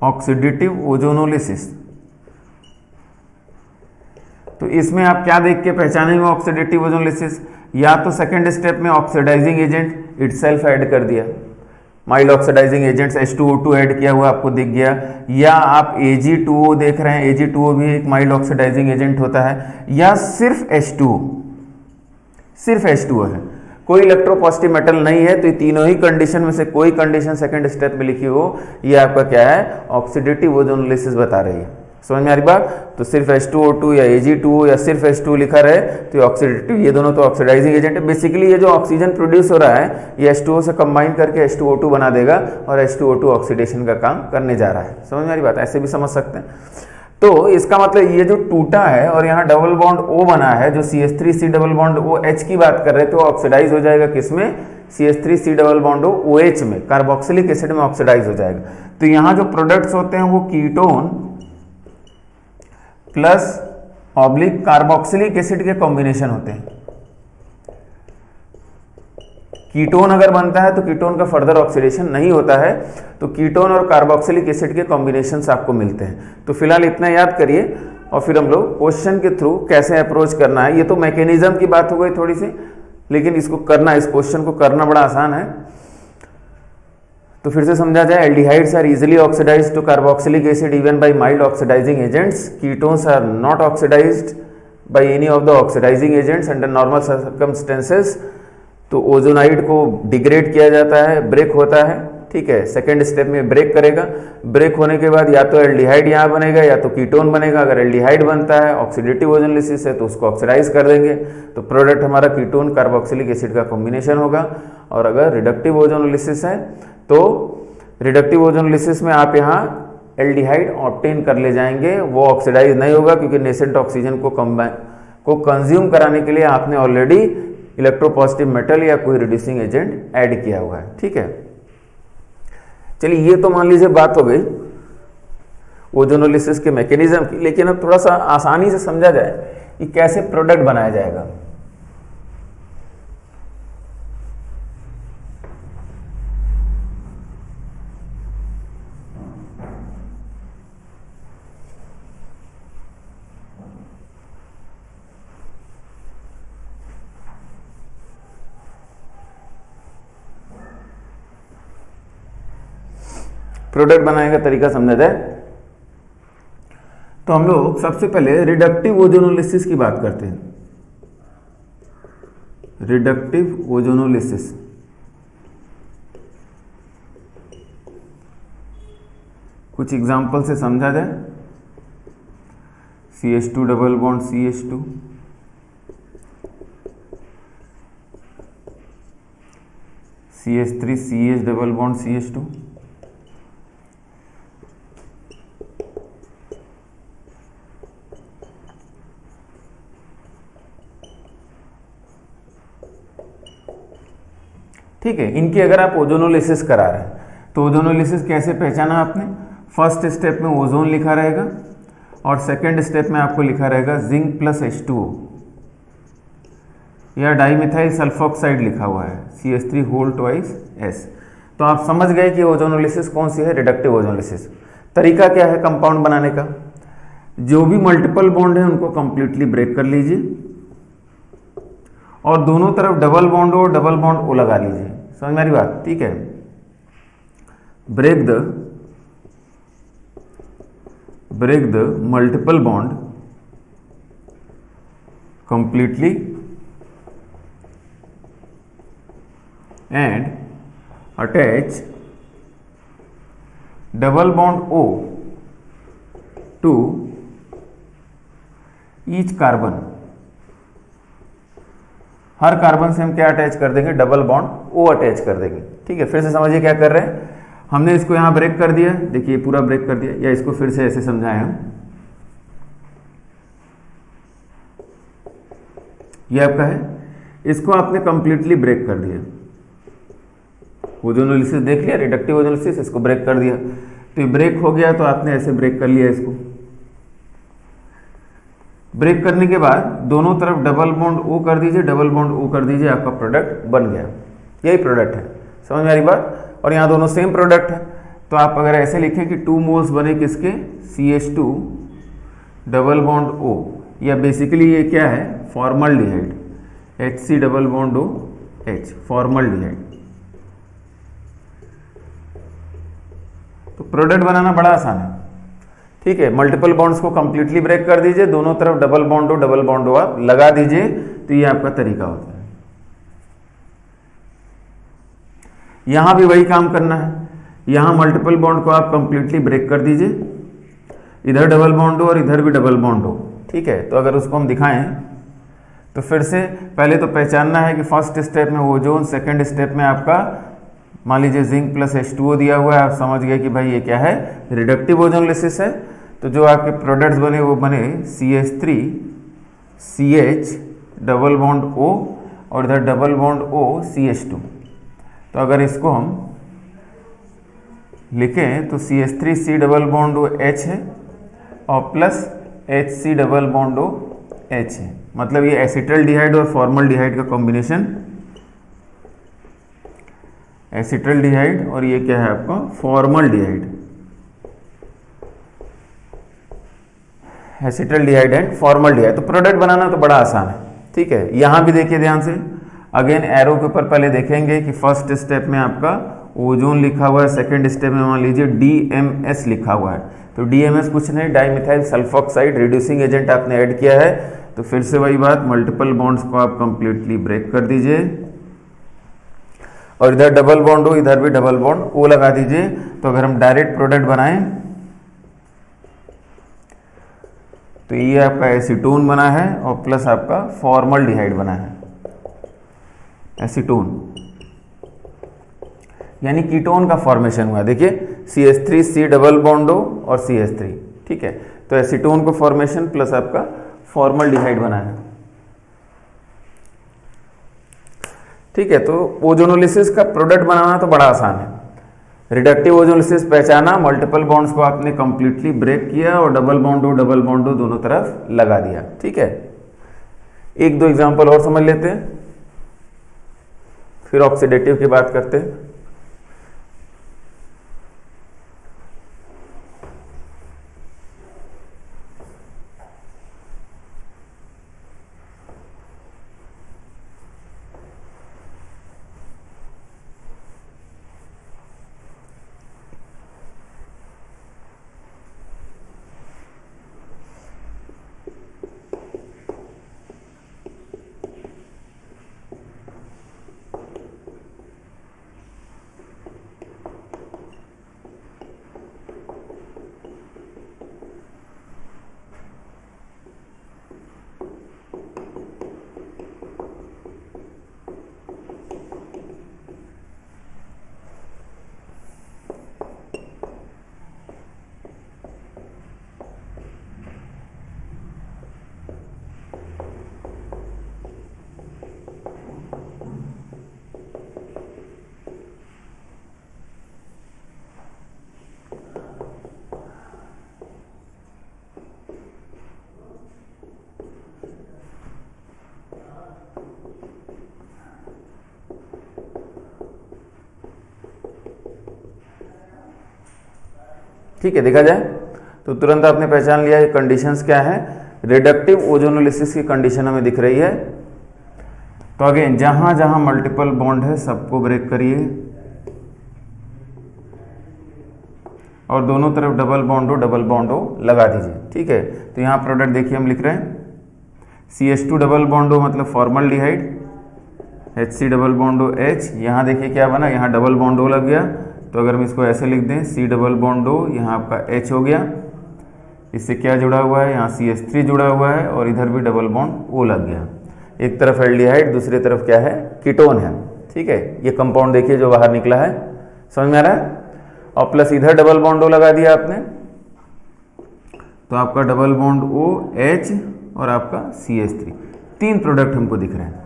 ऑक्सीडेटिव ओजोनोलिसिस, तो इसमें आप क्या देख के पहचानेंगे ऑक्सीडेटिव ओजोनोलिसिस? या तो सेकेंड स्टेप में ऑक्सीडाइजिंग एजेंट इटसेल्फ ऐड कर दिया, mild oxidising agents H2O2 add किया हुआ आपको दिख गया, या आप Ag2O देख रहे हैं, Ag2O भी एक माइल्ड ऑक्सीडाइजिंग एजेंट होता है, या सिर्फ H2O, सिर्फ H2O है, कोई इलेक्ट्रोपॉजिटिव मेटल नहीं है, तो ये तीनों ही कंडीशन में से कोई कंडीशन सेकंड स्टेप में लिखी हो, ये आपका क्या है, ऑक्सीडेटिव ओजोनोलिसिस बता रही है। समझ में आ रही बात? तो सिर्फ H2O2 या Ag2O या सिर्फ H2O लिखा रहे तो ये ऑक्सीडेटिव, ये दोनों तो ऑक्सीडाइजिंग एजेंट है। बेसिकली ये जो ऑक्सीजन प्रोड्यूस हो रहा है ये H2O से कंबाइन करके H2O2 बना देगा और H2O2 ऑक्सीडेशन का काम करने जा रहा है। समझ में आ रही बात? ऐसे भी समझ सकते हैं। तो इसका मतलब ये जो टूटा है और यहाँ डबल बॉन्ड O बना है, जो CH3C डबल बॉन्ड OH की बात कर रहे थे, वो ऑक्सीडाइज हो जाएगा किसमें, CH3C डबल बॉन्ड OH में, कार्बोक्सिलिक एसिड में ऑक्सीडाइज हो जाएगा। तो यहाँ जो प्रोडक्ट्स होते हैं वो ketone plus oblique carboxylic acid के कॉम्बिनेशन होते हैं। कीटोन अगर बनता है तो कीटोन का फर्दर ऑक्सीडेशन नहीं होता है, तो कीटोन और कार्बोक्सिलिक एसिड के कॉम्बिनेशंस आपको मिलते हैं। तो फिलहाल इतना याद करिए और फिर हम लोग क्वेश्चन के थ्रू कैसे अप्रोच करना है, ये तो मैकेनिज्म की बात हो गई थोड़ी सी, लेकिन इसको करना, इस क्वेश्चन को करना बड़ा आसान है। तो फिर से समझा जाए, aldehydes are easily oxidised to carboxylic acid even by mild oxidising agents, ketones are not oxidised by any of the oxidising agents under normal circumstances. तो ओजोनाइड को डिग्रेड किया जाता है, ब्रेक होता है। ठीक है, सेकेंड स्टेप में ब्रेक करेगा, ब्रेक होने के बाद या तो एल्डिहाइड यहाँ बनेगा या तो कीटोन बनेगा। अगर एल्डिहाइड बनता है, ऑक्सीडेटिव ओजोनोलिसिस है, तो उसको ऑक्सीडाइज कर देंगे, तो प्रोडक्ट हमारा कीटोन कार्बोक्सिलिक एसिड का कॉम्बिनेशन होगा। और अगर रिडक्टिव ओजोनोलिसिस है तो रिडक्टिव ओजोनोलिसिस में आप यहाँ एल्डिहाइड ऑब्टेन कर ले जाएंगे, वो ऑक्सीडाइज नहीं होगा क्योंकि नेसेंट ऑक्सीजन को कंज्यूम कराने के लिए आपने ऑलरेडी इलेक्ट्रोपॉजिटिव मेटल या कोई रिड्यूसिंग एजेंट ऐड किया हुआ है। ठीक है, चलिए ये तो मान लीजिए बात हो गई ओजोनोलिसिस के मैकेनिज्म की, लेकिन अब थोड़ा सा आसानी से समझा जाए कि कैसे प्रोडक्ट बनाया जाएगा। प्रोडक्ट बनाने का तरीका समझा जाए तो हम लोग सबसे पहले रिडक्टिव ओजोनोलिसिस की बात करते हैं। रिडक्टिव ओजोनोलिसिस, कुछ एग्जांपल से समझा जाए। CH2 double bond CH2, CH3 CH double bond CH2, ठीक है। इनकी अगर आप ओजोनोलिसिस करा रहे हैं तो ओजोनोलिसिस कैसे पहचाना आपने? फर्स्ट स्टेप में ओजोन लिखा रहेगा और सेकंड स्टेप में आपको लिखा रहेगा जिंक प्लस H2O या डाईमिथाइल सल्फोक्साइड लिखा हुआ है CH3 होल ट्वाइस S। तो आप समझ गए कि ओजोनोलिसिस कौन सी है, रिडक्टिव ओजोनोलिसिस। तरीका क्या है कंपाउंड बनाने का, जो भी मल्टीपल बॉन्ड है उनको कंप्लीटली ब्रेक कर लीजिए और दोनों तरफ डबल बॉन्ड हो, डबल बॉन्ड ओ लगा लीजिए। समझ मेरी बात, ठीक है। Break the multiple bond completely and attach double bond O to each carbon. हर कार्बन से हम क्या अटैच कर देंगे, डबल बॉन्ड O अटैच कर देंगे। ठीक है, फिर से समझिए क्या कर रहे हैं, हमने इसको यहां ब्रेक कर दिया, देखिए पूरा ब्रेक कर दिया, या इसको फिर से ऐसे समझाएं हम, ये आपका है, इसको आपने कंप्लीटली ब्रेक कर दिया। ओजोनोलिसिस देख लिया, रिडक्टिव ओजोनोलिसिस, इसको ब्रेक कर दिया, तो ये ब्रेक हो गया, तो आपने ऐसे ब्रेक कर लिया इसको। ब्रेक करने के बाद दोनों तरफ डबल बॉन्ड ओ कर दीजिए, डबल बॉन्ड ओ कर दीजिए, आपका प्रोडक्ट बन गया। यही प्रोडक्ट है, समझ में आ रही बात। और यहाँ दोनों सेम प्रोडक्ट है, तो आप अगर ऐसे लिखें कि 2 मोल्स बने किसके, CH2 डबल बॉन्ड O, या बेसिकली ये क्या है, formaldehyde, HC double bond O H, formaldehyde. तो प्रोडक्ट बनाना बड़ा आसान है। ठीक है, मल्टीपल बॉन्ड्स को कंप्लीटली ब्रेक कर दीजिए, दोनों तरफ डबल बॉन्ड हो आप लगा दीजिए, तो ये आपका तरीका होता है। यहां भी वही काम करना है, यहां मल्टीपल बॉन्ड को आप कंप्लीटली ब्रेक कर दीजिए, इधर डबल बॉन्ड हो और इधर भी डबल बॉन्ड हो। ठीक है, तो अगर उसको हम दिखाएं तो फिर से पहले तो पहचानना है कि फर्स्ट स्टेप में ओजोन, सेकंड स्टेप में आपका मान लीजिए जिंक प्लस H2O दिया हुआ है, आप समझ गए कि भाई ये क्या है, रिडक्टिव ओजोनोलिसिस है। तो जो आपके प्रोडक्ट्स बने वो बने CH3 CH double bond O और इधर डबल बॉन्ड O CH2। तो अगर इसको हम लिखें तो CH3 C double bond O H है और plus HC double bond O H है, मतलब ये एसिटल्डिहाइड और फॉर्मल्डिहाइड का कॉम्बिनेशन, एसिटल्डिहाइड और ये क्या है आपका फॉर्मल्डिहाइड, एसिटल्डिहाइड एंड फॉर्मल्डिहाइड। तो प्रोडक्ट बनाना तो बड़ा आसान है। ठीक है, यहां भी देखिए ध्यान से, अगेन एरो के ऊपर पहले देखेंगे कि फर्स्ट स्टेप में आपका ओजोन लिखा हुआ है, सेकंड स्टेप में मान लीजिए DMS लिखा हुआ है। तो DMS कुछ नहीं, डाइमिथाइल सल्फोक्साइड रिड्यूसिंग एजेंट आपने ऐड किया है। तो फिर से वही बात, मल्टीपल बॉन्ड्स को आप कंप्लीटली ब्रेक कर दीजिए और इधर डबल बॉन्ड हो, इधर भी डबल बॉन्ड O लगा दीजिए। तो अगर हम डायरेक्ट प्रोडक्ट बनाएं तो ये आपका एसीटोन बना है और प्लस आपका फॉर्मल्डिहाइड बना है, एसीटोन यानी कीटोन का फॉर्मेशन हुआ। देखिए CH3 C double bond O और CH3। ठीक है, तो एसीटोन को फॉर्मेशन प्लस आपका फॉर्मल्डिहाइड बना है। ठीक है, तो ओजोनोलिसिस का प्रोडक्ट बनाना तो बड़ा आसान है। रिडक्टिव ओजोनोलिसिस पहचाना, मल्टीपल बॉन्ड्स को आपने कंप्लीटली ब्रेक किया और डबल बॉन्ड दोनों तरफ लगा दिया। ठीक है, एक दो एग्जांपल और समझ लेते हैं, फिर ऑक्सीडेटिव की बात करते हैं। ठीक है, देखा जाए तो तुरंत आपने पहचान लिया ये कंडीशंस क्या है, रिडक्टिव ओजोनोलिसिस की कंडीशन हमें दिख रही है। तो अगेन जहां जहां मल्टीपल बॉन्ड है सबको ब्रेक करिए और दोनों तरफ डबल बॉन्ड हो लगा दीजिए। ठीक है, तो यहाँ प्रोडक्ट देखिए हम लिख रहे हैं CH2 डबल बॉन्ड हो मतलब फॉर्मल्डिहाइड, HC डबल बॉन्ड हो H, यहाँ देखिए क्या बना, यहाँ डबल बॉन्ड हो लग गया। तो अगर हम इसको ऐसे लिख दें C डबल बॉन्ड हो, यहाँ आपका H हो गया, इससे क्या जुड़ा हुआ है, यहाँ CH3 जुड़ा हुआ है और इधर भी डबल बॉन्ड O लग गया। एक तरफ एल्डिहाइड दूसरी तरफ क्या है, कीटोन है। ठीक है, ये कंपाउंड देखिए जो बाहर निकला है, समझ में आ रहा है। और प्लस इधर डबल बॉन्ड O लगा दिया आपने, तो आपका डबल बॉन्ड O H और आपका CH3, 3 प्रोडक्ट हमको दिख रहे हैं।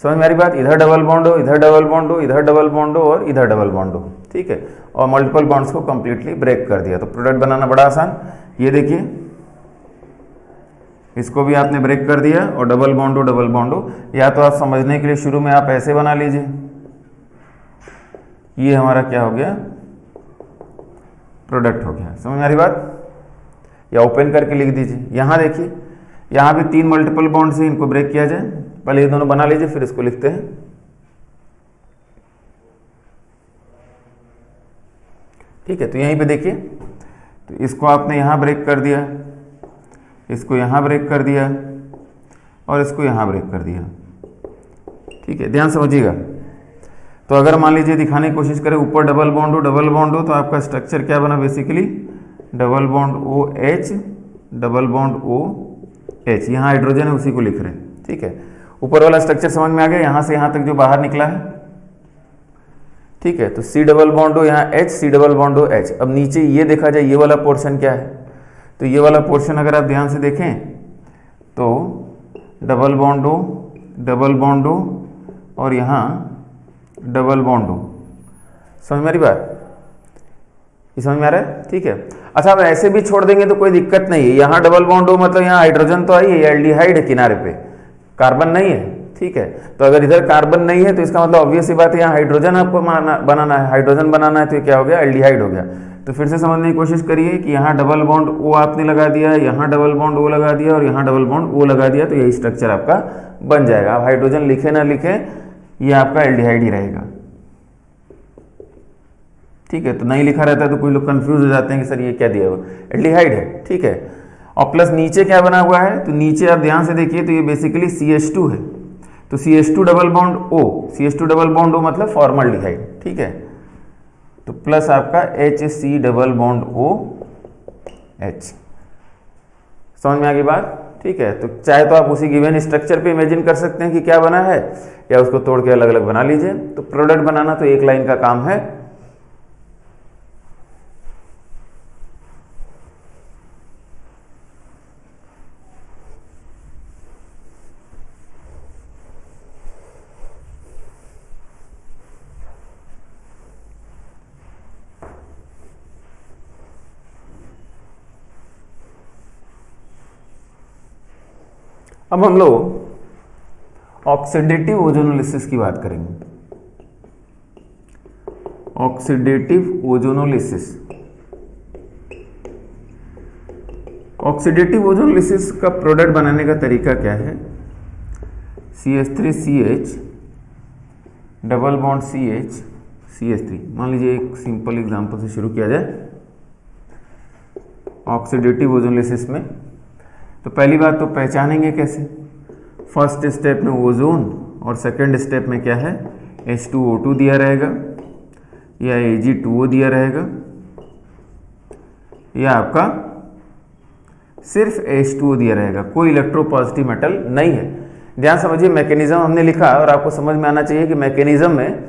समझ में आ रही बात, इधर डबल बॉन्ड हो, इधर डबल बॉन्ड हो, इधर डबल बॉन्ड हो और इधर डबल बॉन्ड हो। ठीक है, और मल्टीपल बॉन्ड्स को कंप्लीटली ब्रेक कर दिया। तो प्रोडक्ट बनाना बड़ा आसान, ये देखिए इसको भी आपने ब्रेक कर दिया और डबल बॉन्ड हो। या तो आप समझने के लिए शुरू में आप ऐसे बना लीजिए, ये हमारा क्या हो गया, प्रोडक्ट हो गया। समझ में आ रही बात, या ओपन करके लिख दीजिए। यहाँ देखिए, यहाँ भी 3 मल्टीपल बॉन्ड से इनको ब्रेक किया जाए। पहले ये दोनों बना लीजिए फिर इसको लिखते हैं। ठीक है, तो यहीं पे देखिए, तो इसको आपने यहाँ ब्रेक कर दिया, इसको यहाँ ब्रेक कर दिया और इसको यहाँ ब्रेक कर दिया। ठीक है, ध्यान समझिएगा। तो अगर मान लीजिए दिखाने की कोशिश करें ऊपर डबल बॉन्ड हो तो आपका स्ट्रक्चर क्या बना, basically double bond OH double bond OH, यहाँ हाइड्रोजन है उसी को लिख रहे हैं। ठीक है, ऊपर वाला स्ट्रक्चर समझ में आ गया, यहाँ से यहाँ तक जो बाहर निकला है। ठीक है, तो C डबल बॉन्ड हो यहाँ H, C डबल बॉन्ड हो H। अब नीचे ये देखा जाए, ये वाला पोर्शन क्या है, तो ये वाला पोर्शन अगर आप ध्यान से देखें तो डबल बॉन्ड हो और यहाँ डबल बॉन्ड हो। समझ में आ रही बात, ये समझ में आ रहा है। ठीक है, अच्छा अब ऐसे भी छोड़ देंगे तो कोई दिक्कत नहीं है। यहाँ डबल बॉन्ड हो मतलब यहाँ हाइड्रोजन तो आई है, एल्डिहाइड है किनारे पे, कार्बन नहीं है। ठीक है, तो अगर इधर कार्बन नहीं है तो इसका मतलब ऑब्वियस सी बात है यहाँ हाइड्रोजन आपको बनाना है, हाइड्रोजन बनाना है, तो ये क्या हो गया, एल्डिहाइड हो गया। तो फिर से समझने की कोशिश करिए कि यहाँ डबल बॉन्ड O आपने लगा दिया, यहाँ डबल बॉन्ड O लगा दिया और यहाँ डबल बॉन्ड O लगा दिया, तो यही स्ट्रक्चर आपका बन जाएगा। आप हाइड्रोजन लिखे ना लिखे, ये आपका एल्डिहाइड ही रहेगा। ठीक है, तो नहीं लिखा रहता है तो कोई लोग कंफ्यूज हो जाते हैं कि सर ये क्या दिया हुआ, एल्डिहाइड है। ठीक है, और प्लस नीचे क्या बना हुआ है, तो नीचे आप ध्यान से देखिए तो ये बेसिकली CH2 है, तो CH2 double bond O, CH2 double bond O मतलब फॉर्मल्डिहाइड। ठीक है, तो प्लस आपका HC डबल बॉन्ड OH। समझ में आ गई बात। ठीक है, तो चाहे तो आप उसी गिवन स्ट्रक्चर पे इमेजिन कर सकते हैं कि क्या बना है, या उसको तोड़ के अलग अलग बना लीजिए। तो प्रोडक्ट बनाना तो एक लाइन का काम है। अब हम लोग ऑक्सीडेटिव ओजोनोलिसिस की बात करेंगे। ऑक्सीडेटिव ओजोनोलिसिस, ऑक्सीडेटिव ओजोनोलिसिस का प्रोडक्ट बनाने का तरीका क्या है, CH3CH double bond CH CH3। मान लीजिए एक सिंपल एग्जांपल से शुरू किया जाए ऑक्सीडेटिव ओजोनोलिसिस में। तो पहली बात तो पहचानेंगे कैसे, फर्स्ट स्टेप में ओजोन और सेकंड स्टेप में क्या है, H2O2 दिया रहेगा या Ag2O दिया रहेगा, या आपका सिर्फ H2O दिया रहेगा, कोई इलेक्ट्रोपॉजिटिव मेटल नहीं है। ध्यान समझिए, मैकेनिज्म हमने लिखा और आपको समझ में आना चाहिए कि मैकेनिज्म में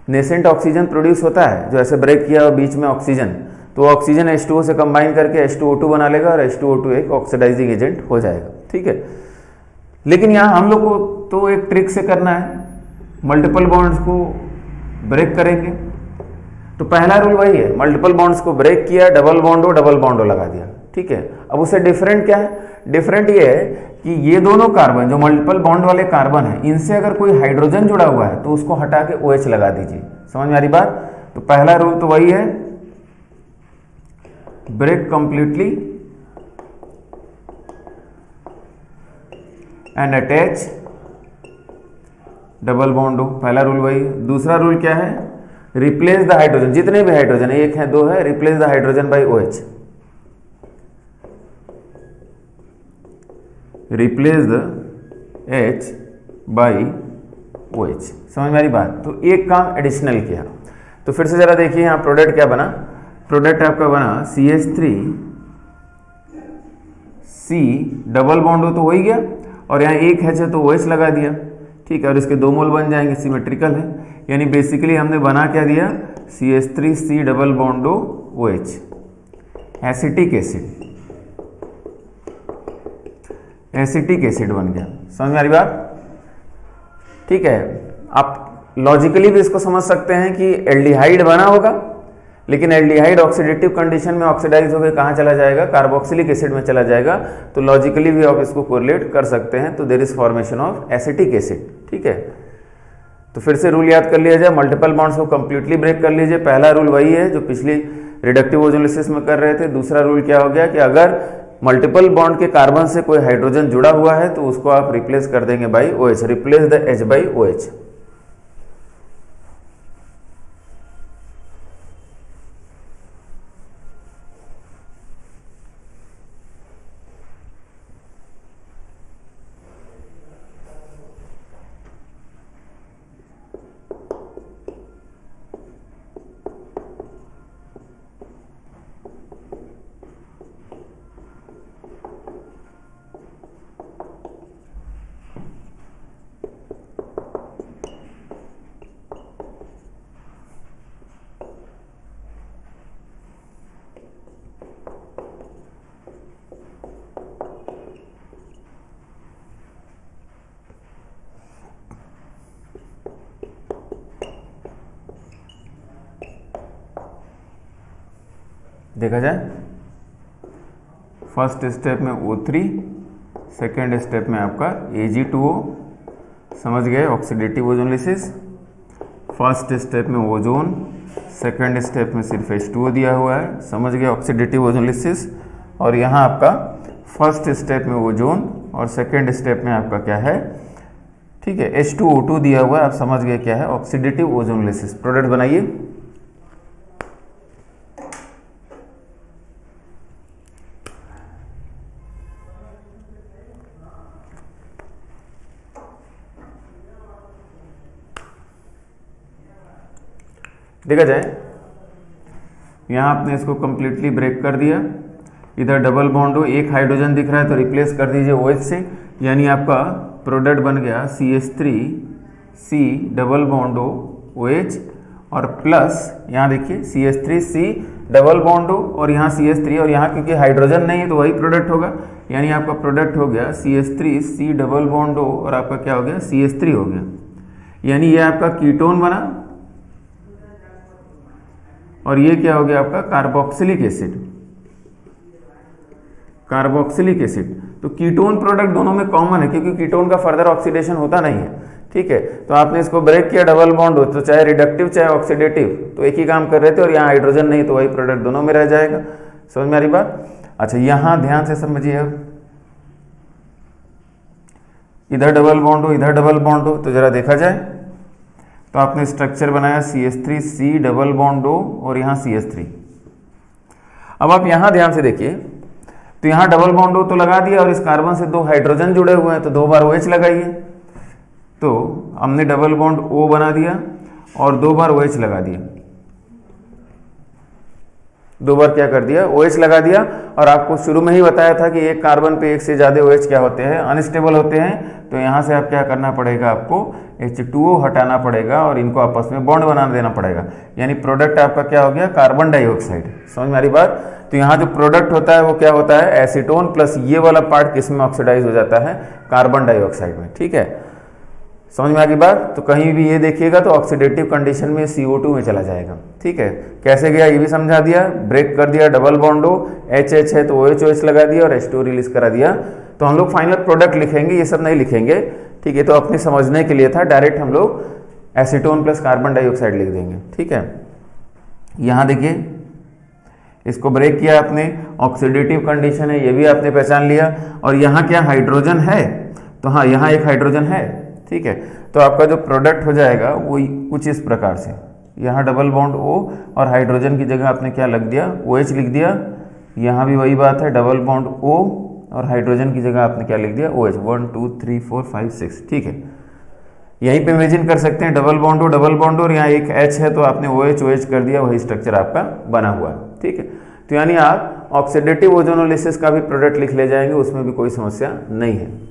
नेसेंट ऑक्सीजन प्रोड्यूस होता है, जो ऐसे ब्रेक किया और बीच में ऑक्सीजन, तो ऑक्सीजन H2O से कंबाइन करके H2O2 बना लेगा और H2O2 एक ऑक्सीडाइजिंग एजेंट हो जाएगा। ठीक है, लेकिन यहाँ हम लोग को तो एक ट्रिक से करना है, मल्टीपल बॉन्ड्स को ब्रेक करेंगे। तो पहला रूल वही है, मल्टीपल बॉन्ड्स को ब्रेक किया, डबल बॉन्ड लगा दिया। ठीक है, अब उससे डिफरेंट क्या है, डिफरेंट ये है कि ये दोनों कार्बन जो मल्टीपल बॉन्ड वाले कार्बन है, इनसे अगर कोई हाइड्रोजन जुड़ा हुआ है तो उसको हटा के OH लगा दीजिए। समझ में आ रही बात। तो पहला रूल तो वही है, break completely and attach double bond हो, पहला रूल वही। दूसरा रूल क्या है, रिप्लेस द हाइड्रोजन, जितने भी हाइड्रोजन, एक है दो है, replace the hydrogen bye OH, replace the H by OH। समझ में आ रही बात? तो एक काम एडिशनल किया। तो फिर से जरा देखिए यहाँ प्रोडक्ट क्या बना, प्रोडक्ट आपका बना CH3C डबल बॉन्ड हो तो हो ही गया, और यहाँ एक H है तो OH लगा दिया, ठीक है, और इसके 2 मोल बन जाएंगे, सिमेट्रिकल है। यानी बेसिकली हमने बना क्या दिया, CH3C double bond OH, acetic acid, acetic acid बन गया। समझ में आ रही बात? ठीक है, आप लॉजिकली भी इसको समझ सकते हैं कि एल्डिहाइड बना होगा, लेकिन एल्डिहाइड ऑक्सीडेटिव कंडीशन में ऑक्सीडाइज होकर कहाँ चला जाएगा, कार्बोक्सिलिक एसिड में चला जाएगा। तो लॉजिकली भी आप इसको कोरिलेट कर सकते हैं। तो there is formation of acetic acid. ठीक है, तो फिर से रूल याद कर लिया जाए, मल्टीपल बॉन्ड्स को कंप्लीटली ब्रेक कर लीजिए। पहला रूल वही है जो पिछली रिडक्टिव ओजोलिसिस में कर रहे थे। दूसरा रूल क्या हो गया कि अगर मल्टीपल बॉन्ड के कार्बन से कोई हाइड्रोजन जुड़ा हुआ है तो उसको आप रिप्लेस कर देंगे by OH, replace the H by OH। देखा जाए, फर्स्ट स्टेप में O3, सेकेंड स्टेप में आपका Ag2O, समझ गए, ऑक्सीडेटिव ओजोनलिसिस। फर्स्ट स्टेप में ओजोन, सेकेंड स्टेप में सिर्फ H2O दिया हुआ है, समझ गए, ऑक्सीडेटिव ओजोनलिसिस। और यहाँ आपका फर्स्ट स्टेप में ओजोन और सेकेंड स्टेप में आपका क्या है, ठीक है, H2O2 दिया हुआ है, आप समझ गए क्या है, ऑक्सीडेटिव ओजोनलिसिस। प्रोडक्ट बनाइए। देखा जाए, यहाँ आपने इसको कंप्लीटली ब्रेक कर दिया। इधर डबल बॉन्ड हो, एक हाइड्रोजन दिख रहा है तो रिप्लेस कर दीजिए OH से, यानी आपका प्रोडक्ट बन गया CH3C डबल बॉन्ड हो OH, और प्लस यहाँ देखिए CH3C डबल बॉन्ड हो, और यहाँ CH3, और यहाँ क्योंकि हाइड्रोजन नहीं है तो वही प्रोडक्ट होगा, यानी आपका प्रोडक्ट हो गया CH3C डबल बॉन्ड हो, और आपका क्या हो गया, CH3 हो गया। यानी ये आपका कीटोन बना, और ये क्या हो गया आपका, कार्बोक्सिलिक एसिड, कार्बोक्सिलिक एसिड। तो कीटोन प्रोडक्ट दोनों में कॉमन है, क्योंकि कीटोन का फर्दर ऑक्सीडेशन होता नहीं है। ठीक है, तो आपने इसको ब्रेक किया, डबल बॉन्ड हो, तो चाहे रिडक्टिव चाहे ऑक्सीडेटिव तो एक ही काम कर रहे थे, और यहाँ हाइड्रोजन नहीं तो वही प्रोडक्ट दोनों में रह जाएगा। समझ में आ रही बात? अच्छा, यहाँ ध्यान से समझिए, अब इधर डबल बॉन्ड हो, इधर डबल बॉन्ड हो, तो जरा देखा जाए, तो आपने स्ट्रक्चर बनाया CH3C डबल बॉन्ड हो, और यहाँ CH3। अब आप यहाँ ध्यान से देखिए, तो यहाँ डबल बॉन्ड हो तो लगा दिया, और इस कार्बन से 2 हाइड्रोजन जुड़े हुए हैं तो 2 बार OH लगाइए। तो हमने डबल बॉन्ड O बना दिया और 2 बार OH लगा दिया, 2 बार क्या कर दिया, OH लगा दिया। और आपको शुरू में ही बताया था कि एक कार्बन पे एक से ज़्यादा OH क्या होते हैं, अनस्टेबल होते हैं। तो यहाँ से आप क्या करना पड़ेगा, आपको H2O हटाना पड़ेगा और इनको आपस में बॉन्ड बना देना पड़ेगा। यानी प्रोडक्ट आपका क्या हो गया, कार्बन डाइऑक्साइड। समझ में आ रही बात? तो यहाँ जो प्रोडक्ट होता है वो क्या होता है, एसीटोन, प्लस ये वाला पार्ट किस में ऑक्सीडाइज हो जाता है, कार्बन डाइऑक्साइड में। ठीक है, समझ में आ गई बात? तो कहीं भी ये देखिएगा तो ऑक्सीडेटिव कंडीशन में CO2 में चला जाएगा। ठीक है, कैसे गया ये भी समझा दिया, ब्रेक कर दिया, डबल बॉन्ड हो, HH है तो OH लगा दिया और H2 रिलीज करा दिया। तो हम लोग फाइनल प्रोडक्ट लिखेंगे, ये सब नहीं लिखेंगे। ठीक है, तो अपने समझने के लिए था, डायरेक्ट हम लोग एसीटोन प्लस कार्बन डाइऑक्साइड लिख देंगे। ठीक है, यहाँ देखिए, इसको ब्रेक किया आपने, ऑक्सीडेटिव कंडीशन है, ये भी आपने पहचान लिया। और यहाँ क्या हाइड्रोजन है, तो हाँ यहाँ एक हाइड्रोजन है, ठीक है। तो आपका जो प्रोडक्ट हो जाएगा वो कुछ इस प्रकार से, यहाँ डबल बॉन्ड O और हाइड्रोजन की जगह आपने क्या लग दिया, OH लिख दिया। यहाँ भी वही बात है, डबल बॉन्ड O और हाइड्रोजन की जगह आपने क्या लिख दिया, OH। 1 2 3 4 5 6, ठीक है। यहीं पे इमेजिन कर सकते हैं डबल बॉन्ड O और यहाँ एक H है तो आपने OH कर दिया, वही स्ट्रक्चर आपका बना हुआ है, ठीक है। तो यानी आप ऑक्सीडेटिव ओजोनोलिसिस का भी प्रोडक्ट लिख ले जाएंगे, उसमें भी कोई समस्या नहीं है।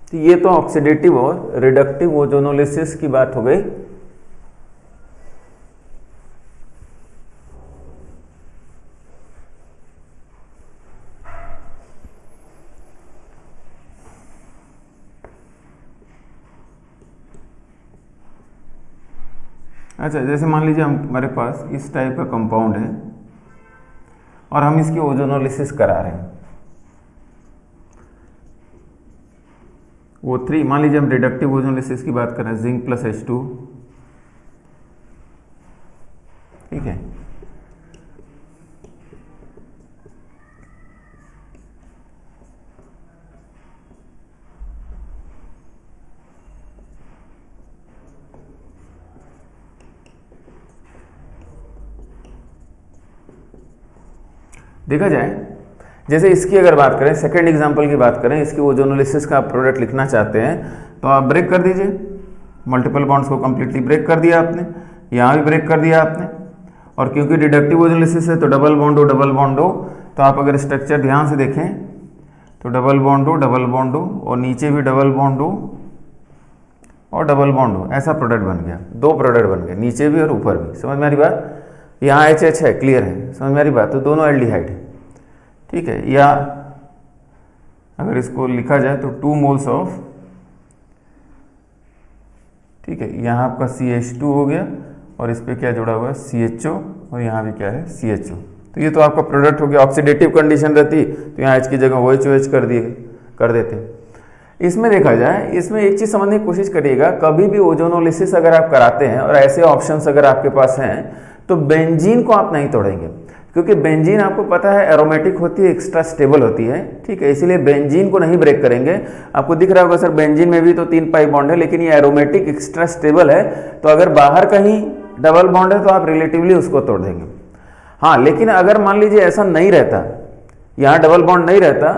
तो ये तो ऑक्सीडेटिव और रिडक्टिव ओजोनोलिसिस की बात हो गई। अच्छा, जैसे मान लीजिए हमारे पास इस टाइप का कंपाउंड है और हम इसकी ओजोनोलिसिस करा रहे हैं, O3, मान लीजिए हम रिडक्टिव ओजोनोलिसिस की बात कर रहे हैं, जिंक प्लस H2, ठीक है। देखा जाए, जैसे इसकी अगर बात करें, सेकेंड एग्जांपल की बात करें, इसकी ओजोनोलिसिस का आप प्रोडक्ट लिखना चाहते हैं तो आप ब्रेक कर दीजिए, मल्टीपल बॉन्ड्स को कंप्लीटली ब्रेक कर दिया आपने, यहाँ भी ब्रेक कर दिया आपने। और क्योंकि रिडक्टिव ओजोनोलिसिस है तो डबल बॉन्ड हो, तो आप अगर स्ट्रक्चर ध्यान से देखें तो डबल बॉन्ड हो और नीचे भी डबल बॉन्ड हो और डबल बॉन्ड हो, ऐसा प्रोडक्ट बन गया, दो प्रोडक्ट बन गए, नीचे भी और ऊपर भी। समझ में आ रही बात? यहाँ HH है, क्लियर है, समझ में आ रही बात? तो दोनों एल्डिहाइड है, ठीक है। या अगर इसको लिखा जाए तो 2 मोल्स ऑफ, ठीक है, यहाँ आपका CH2 हो गया और इस पे क्या जुड़ा हुआ है, CHO, और यहाँ भी क्या है, CHO। तो ये तो आपका प्रोडक्ट हो गया। ऑक्सीडेटिव कंडीशन रहती तो यहाँ H की जगह OH कर देते। इसमें देखा जाए, इसमें एक चीज़ समझने की कोशिश करिएगा, कभी भी ओजोनोलिसिस अगर आप कराते हैं और ऐसे ऑप्शंस अगर आपके पास हैं तो बेंजीन को आप नहीं तोड़ेंगे, क्योंकि बेंजीन आपको पता है एरोमेटिक होती है, एक्स्ट्रा स्टेबल होती है, ठीक है। इसीलिए बेंजीन को नहीं ब्रेक करेंगे। आपको दिख रहा होगा सर बेंजीन में भी तो 3 पाई बॉन्ड है, लेकिन ये एरोमेटिक एक्स्ट्रा स्टेबल है, तो अगर बाहर कहीं डबल बॉन्ड है तो आप रिलेटिवली उसको तोड़ देंगे। हाँ, लेकिन अगर मान लीजिए ऐसा नहीं रहता, यहाँ डबल बॉन्ड नहीं रहता,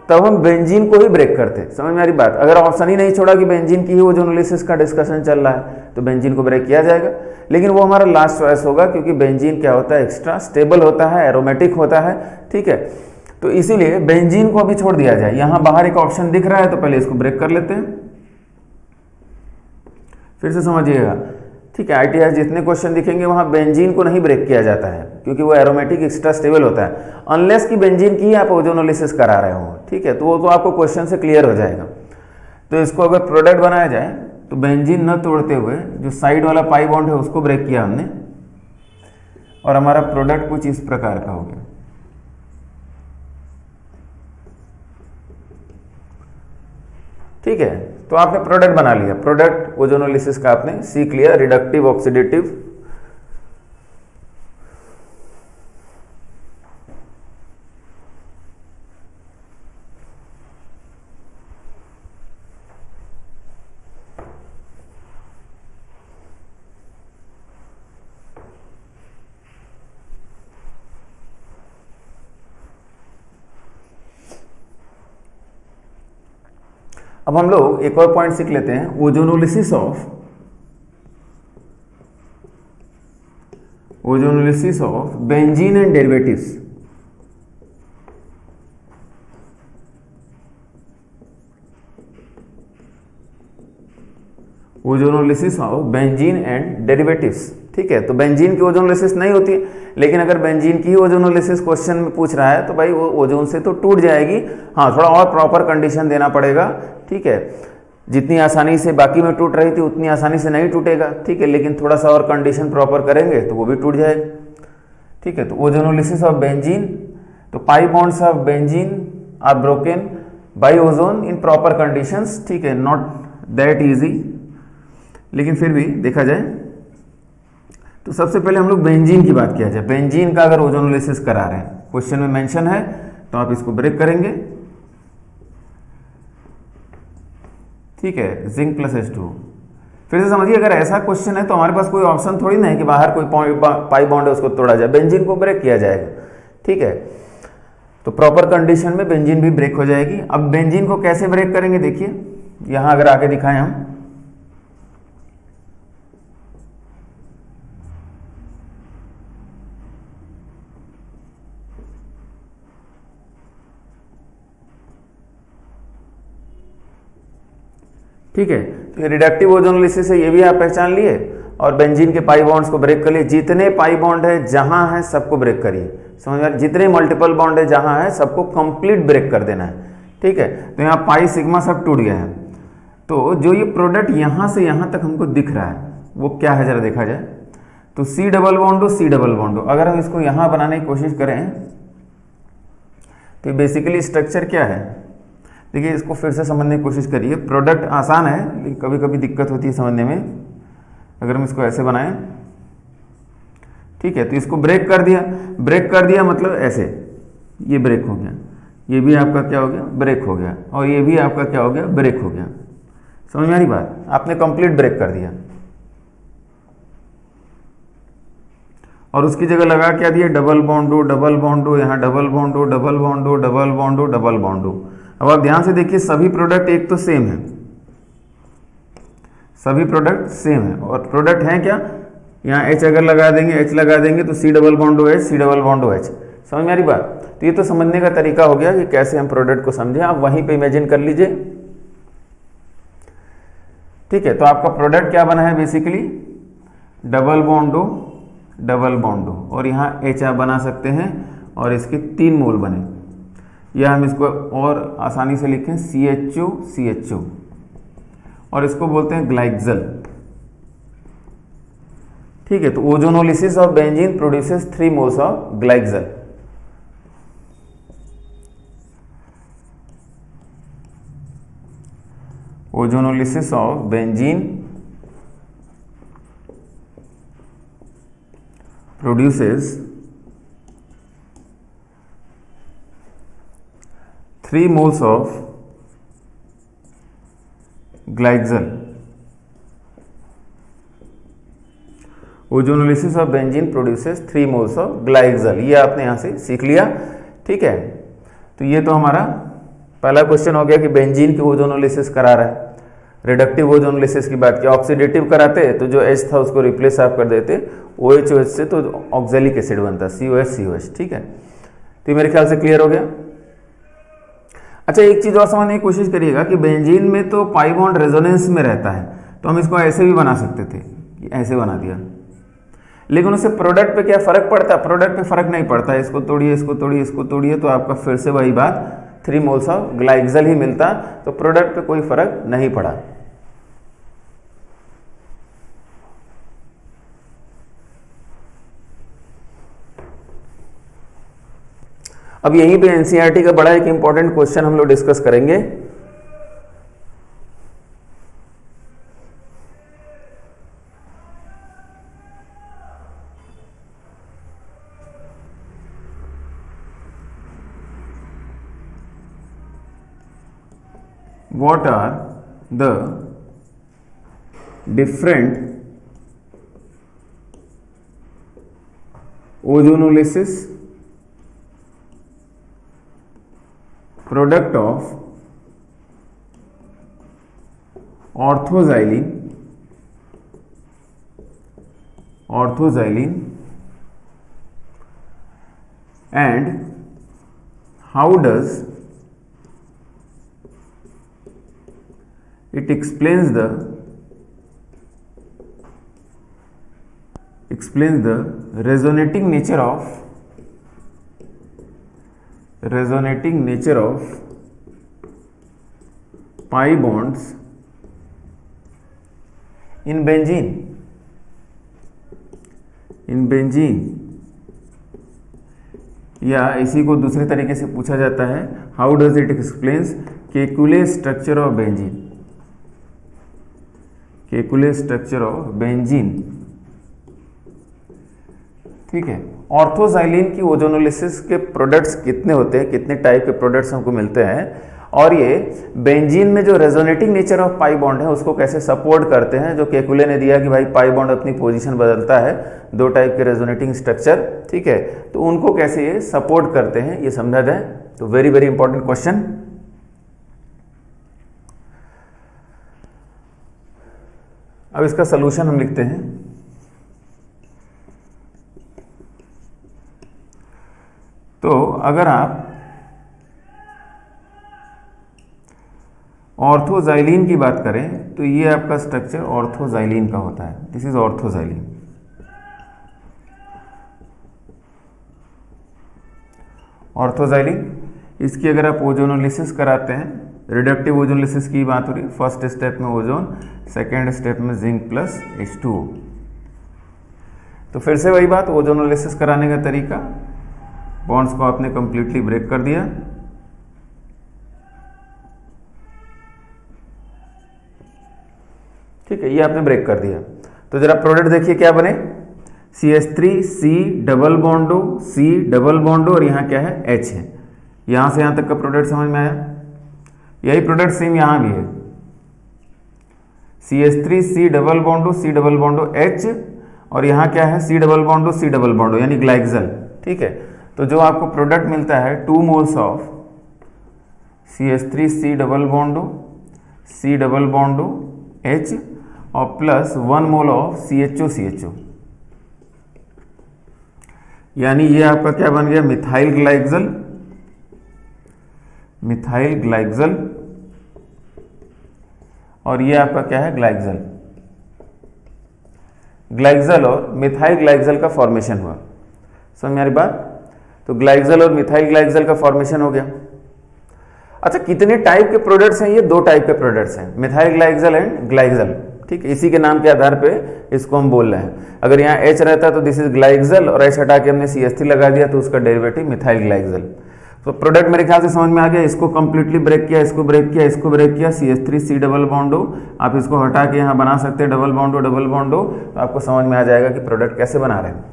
तब हम बेंजीन को ही ब्रेक करते। समझ में आ रही बात? अगर ऑप्शन ही नहीं छोड़ा कि बेंजीन की ही ओजोनोलिसिस का डिस्कशन चल रहा है तो बेंजीन को ब्रेक किया जाएगा, लेकिन वो हमारा लास्ट चॉइस होगा, क्योंकि बेंजीन क्या होता है, एक्स्ट्रा स्टेबल होता है, एरोमेटिक होता है, ठीक है। तो इसीलिए बेंजीन को अभी छोड़ दिया जाए। यहाँ बाहर एक ऑप्शन दिख रहा है तो पहले इसको ब्रेक कर लेते हैं, फिर से समझिएगा, ठीक है। ITI जितने क्वेश्चन दिखेंगे वहाँ बेंजीन को नहीं ब्रेक किया जाता है, क्योंकि वो एरोमेटिक एक्स्ट्रा स्टेबल होता है, अनलेस कि बेंजीन की ही आप ओजोनोलिसिस करा रहे हो, ठीक है। तो वो तो आपको क्वेश्चन से क्लियर हो जाएगा। तो इसको अगर प्रोडक्ट बनाया जाए तो बेंजीन न तोड़ते हुए जो साइड वाला पाई बॉन्ड है उसको ब्रेक किया हमने, और हमारा प्रोडक्ट कुछ इस प्रकार का हो गया, ठीक है। तो आपने प्रोडक्ट बना लिया, प्रोडक्ट ओजोनोलिसिस का आपने सीख लिया, रिडक्टिव, ऑक्सीडेटिव। अब हम लोग एक और पॉइंट सीख लेते हैं, ozonolysis of benzene and derivatives. Ozonolysis of benzene and derivatives, ठीक है। तो बेंजीन की ओजोनोलिसिस नहीं होती है, लेकिन अगर बेंजीन की ओजोनोलिसिस क्वेश्चन में पूछ रहा है तो भाई वो ओजोन से तो टूट जाएगी, हाँ थोड़ा और प्रॉपर कंडीशन देना पड़ेगा, ठीक है। जितनी आसानी से बाकी में टूट रही थी उतनी आसानी से नहीं टूटेगा, ठीक है, लेकिन थोड़ा सा और कंडीशन प्रॉपर करेंगे तो वो भी टूट जाएगा, ठीक है। तो ओजोनोलिसिस ऑफ बेंजीन, तो pi bonds of benzene are broken by ozone in proper conditions, ठीक है, नॉट दैट इजी, लेकिन फिर भी देखा जाए तो सबसे पहले हम लोग बेंजीन की बात किया जाए। बेंजीन का अगर ओजोनोलिसिस करा रहे हैं, क्वेश्चन में मेंशन है, तो आप इसको ब्रेक करेंगे, ठीक है, जिंक प्लस H2। फिर से समझिए, अगर ऐसा क्वेश्चन है तो हमारे पास कोई ऑप्शन थोड़ी ना है कि बाहर कोई पाई बॉन्ड है उसको तोड़ा जाए, बेंजीन को ब्रेक किया जाएगा, ठीक है। तो प्रॉपर कंडीशन में बेंजीन भी ब्रेक हो जाएगी। अब बेंजीन को कैसे ब्रेक करेंगे, देखिए यहां अगर आगे दिखाएं हम, ठीक है, तो ये रिडक्टिव ओजोनोलिसिस है, ये भी आप पहचान लिए, और बेंजीन के पाई बॉन्ड्स को ब्रेक कर लिए। जितने पाई बॉन्ड है जहां है सबको ब्रेक करिए, समझ में, जितने मल्टीपल बॉन्ड है जहां है सबको कंप्लीट ब्रेक कर देना है, ठीक है। तो यहाँ पाई सिग्मा सब टूट गया है। तो जो ये प्रोडक्ट यहां से यहां तक हमको दिख रहा है वो क्या है, जरा देखा जाए तो C डबल बॉन्डो C डबल बॉन्डो। अगर हम इसको यहां बनाने की कोशिश करें तो बेसिकली स्ट्रक्चर क्या है, देखिए इसको फिर से समझने की कोशिश करिए। प्रोडक्ट आसान है लेकिन कभी कभी दिक्कत होती है समझने में। अगर हम इसको ऐसे बनाएं, ठीक है, तो इसको ब्रेक कर दिया, ब्रेक कर दिया मतलब ऐसे, ये ब्रेक हो गया, ये भी आपका क्या हो गया, ब्रेक हो गया, और ये भी आपका क्या हो गया, ब्रेक हो गया। समझ में आ रही बात, आपने कंप्लीट ब्रेक कर दिया। और उसकी जगह लगा क्या दिया, डबल बॉन्डो, डबल बॉन्डो, यहाँ डबल बॉन्डो, डबल बॉन्डो, डबल बॉन्डो, डबल बॉन्डो। अब आप ध्यान से देखिए, सभी प्रोडक्ट एक तो सेम है, सभी प्रोडक्ट सेम है, और प्रोडक्ट हैं क्या, यहाँ H अगर लगा देंगे, H लगा देंगे तो C double बॉन्डो H, C double बॉन्डो H। समझ में आ रही बात। तो ये तो समझने का तरीका हो गया कि कैसे हम प्रोडक्ट को समझें। आप वहीं पे इमेजिन कर लीजिए, ठीक है। तो आपका प्रोडक्ट क्या बना है, बेसिकली डबल बॉन्डो, डबल बॉन्डो, और यहाँ H आप बना सकते हैं, और इसके 3 मोल बने, या हम इसको और आसानी से लिखें CHO CHO, और इसको बोलते हैं ग्लाइक्सल, ठीक है। तो ozonolysis of benzene produces 3 moles of glyoxal. Ozonolysis of benzene produces 3 moles of glycol। Ozonolysis of benzene produces 3 moles of glycol। ये आपने यहां से सीख लिया, ठीक है। तो ये तो हमारा पहला क्वेश्चन हो गया कि बेंजीन की ओजोनोलिसिस करा रहा है। रिडक्टिव ओजोनोलिसिस की बात की, ऑक्सीडेटिव कराते तो जो H था उसको रिप्लेस आप कर देते OH से, तो ऑक्जेलिक एसिड बनता COH, ठीक है। तो मेरे ख्याल से क्लियर हो गया। अच्छा, एक चीज और समझने की कोशिश करिएगा कि बेंजीन में तो पाई बॉन्ड रेजोनेंस में रहता है, तो हम इसको ऐसे भी बना सकते थे, ऐसे बना दिया, लेकिन उससे प्रोडक्ट पे क्या फर्क पड़ता है, प्रोडक्ट पे फर्क नहीं पड़ता। इसको तोड़िए, इसको तोड़िए, इसको तोड़िए, तो आपका फिर से वही बात 3 मोल्स ऑफ ग्लाइक्सल ही मिलता, तो प्रोडक्ट पे कोई फर्क नहीं पड़ा। अब यहीं पे एनसीईआरटी का बड़ा एक इंपॉर्टेंट क्वेश्चन हम लोग डिस्कस करेंगे। What are the different ozonolysis product of orthoxylene and how does it explains the resonating nature of pi bonds in benzene या इसी को दूसरे तरीके से पूछा जाता है, how does it explains Kekule structure of benzene, Kekule structure of benzene. ठीक है, ऑर्थोजाइलिन की ओजोनोलिसिस के प्रोडक्ट्स कितने होते हैं, कितने टाइप के प्रोडक्ट्स हमको मिलते हैं, और ये बेंजीन में जो resonating nature of pi bond है उसको कैसे सपोर्ट करते हैं, जो केकुले ने दिया कि भाई पाई बॉन्ड अपनी पोजीशन बदलता है, दो टाइप के रेजोनेटिंग स्ट्रक्चर, ठीक है, तो उनको कैसे ये सपोर्ट करते हैं ये समझा जाए। तो वेरी वेरी इंपॉर्टेंट क्वेश्चन। अब इसका सॉल्यूशन हम लिखते हैं। तो अगर आप ऑर्थोजाइलिन की बात करें तो ये आपका स्ट्रक्चर ऑर्थोजाइलिन का होता है, दिस इज ऑर्थोजाइलिन। ऑर्थोजाइलिन, इसकी अगर आप ओजोनोलिसिस कराते हैं, रिडक्टिव ओजोनोलिसिस की बात हो रही है, फर्स्ट स्टेप में ओजोन, सेकेंड स्टेप में जिंक प्लस H2O। तो फिर से वही बात, ओजोनोलिसिस कराने का तरीका, बॉन्ड्स को आपने कंप्लीटली ब्रेक कर दिया, ठीक है, ये आपने ब्रेक कर दिया। तो जरा प्रोडक्ट देखिए क्या बने, CH3 C double बॉन्डो C double बॉन्डो और यहाँ क्या है H है। यहाँ से यहाँ तक का प्रोडक्ट समझ में आया, यही प्रोडक्ट सेम यहाँ भी है, CH3 C double बॉन्डो C double बॉन्डो H और यहाँ क्या है C डबल बॉन्डो C डबल बॉन्डो यानी ग्लाइक्सल। ठीक है, तो जो आपको प्रोडक्ट मिलता है 2 moles of CH3 C double बॉन्डो C double बॉन्डो H और प्लस 1 मोल ऑफ CHO, यानी ये आपका क्या बन गया, मिथाइल ग्लाइक्सल, और ये आपका क्या है, ग्लाइक्सल और मिथाइल ग्लाइक्सल का फॉर्मेशन हुआ। समझ में आ रही बात? तो ग्लाइक्सल और मिथाइल ग्लाइक्सल का फॉर्मेशन हो गया। अच्छा, कितने टाइप के प्रोडक्ट्स हैं, ये 2 टाइप के प्रोडक्ट्स हैं, मिथाइल ग्लाइक्सल एंड ग्लाइक्सल। ठीक है, इसी के नाम के आधार पे इसको हम बोल रहे हैं। अगर यहाँ H रहता तो दिस इज ग्लाइक्सल और H हटा के हमने CH3 लगा दिया तो उसका डेरिवेटिव मिथाइल ग्लाइक्सल। तो प्रोडक्ट मेरे ख्याल से समझ में आ गया, इसको कंप्लीटली ब्रेक किया, इसको ब्रेक किया, इसको ब्रेक किया, CH3 C डबल बॉन्डो, आप इसको हटा के यहाँ बना सकते हैं डबल बॉन्डो, तो आपको समझ में आ जाएगा कि प्रोडक्ट कैसे बना रहे हैं।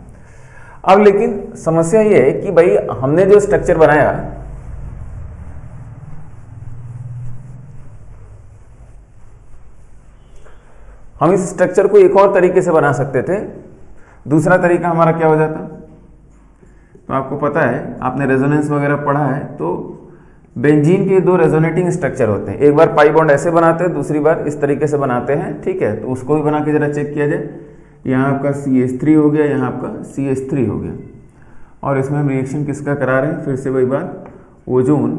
अब लेकिन समस्या ये है कि भाई हमने जो स्ट्रक्चर बनाया, हम इस स्ट्रक्चर को एक और तरीके से बना सकते थे। दूसरा तरीका हमारा क्या हो जाता, तो आपको पता है, आपने रेजोनेंस वगैरह पढ़ा है, तो बेंजीन के 2 रेजोनेटिंग स्ट्रक्चर होते हैं, एक बार पाई बॉन्ड ऐसे बनाते हैं, दूसरी बार इस तरीके से बनाते हैं। ठीक है, तो उसको भी बना के जरा चेक किया जाए। यहाँ आपका CH3 हो गया, यहाँ आपका CH3 हो गया, और इसमें हम रिएक्शन किसका करा रहे हैं, फिर से वही बात, ओजोन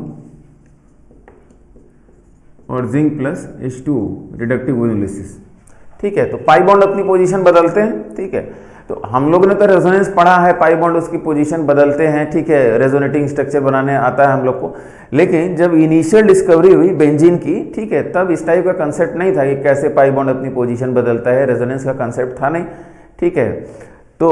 और zinc plus H2O, reductive ozonolysis. ठीक है, तो पाई बॉन्ड अपनी पोजीशन बदलते हैं। ठीक है, तो हम लोगों ने तो रेजोनेंस पढ़ा है, पाई बॉन्ड उसकी पोजीशन बदलते हैं। ठीक है, रेजोनेटिंग स्ट्रक्चर बनाने आता है हम लोग को, लेकिन जब इनिशियल डिस्कवरी हुई बेंजीन की, ठीक है, तब इस टाइप का कंसेप्ट नहीं था कि कैसे पाई बॉन्ड अपनी पोजीशन बदलता है, रेजोनेंस का कंसेप्ट था नहीं। ठीक है, तो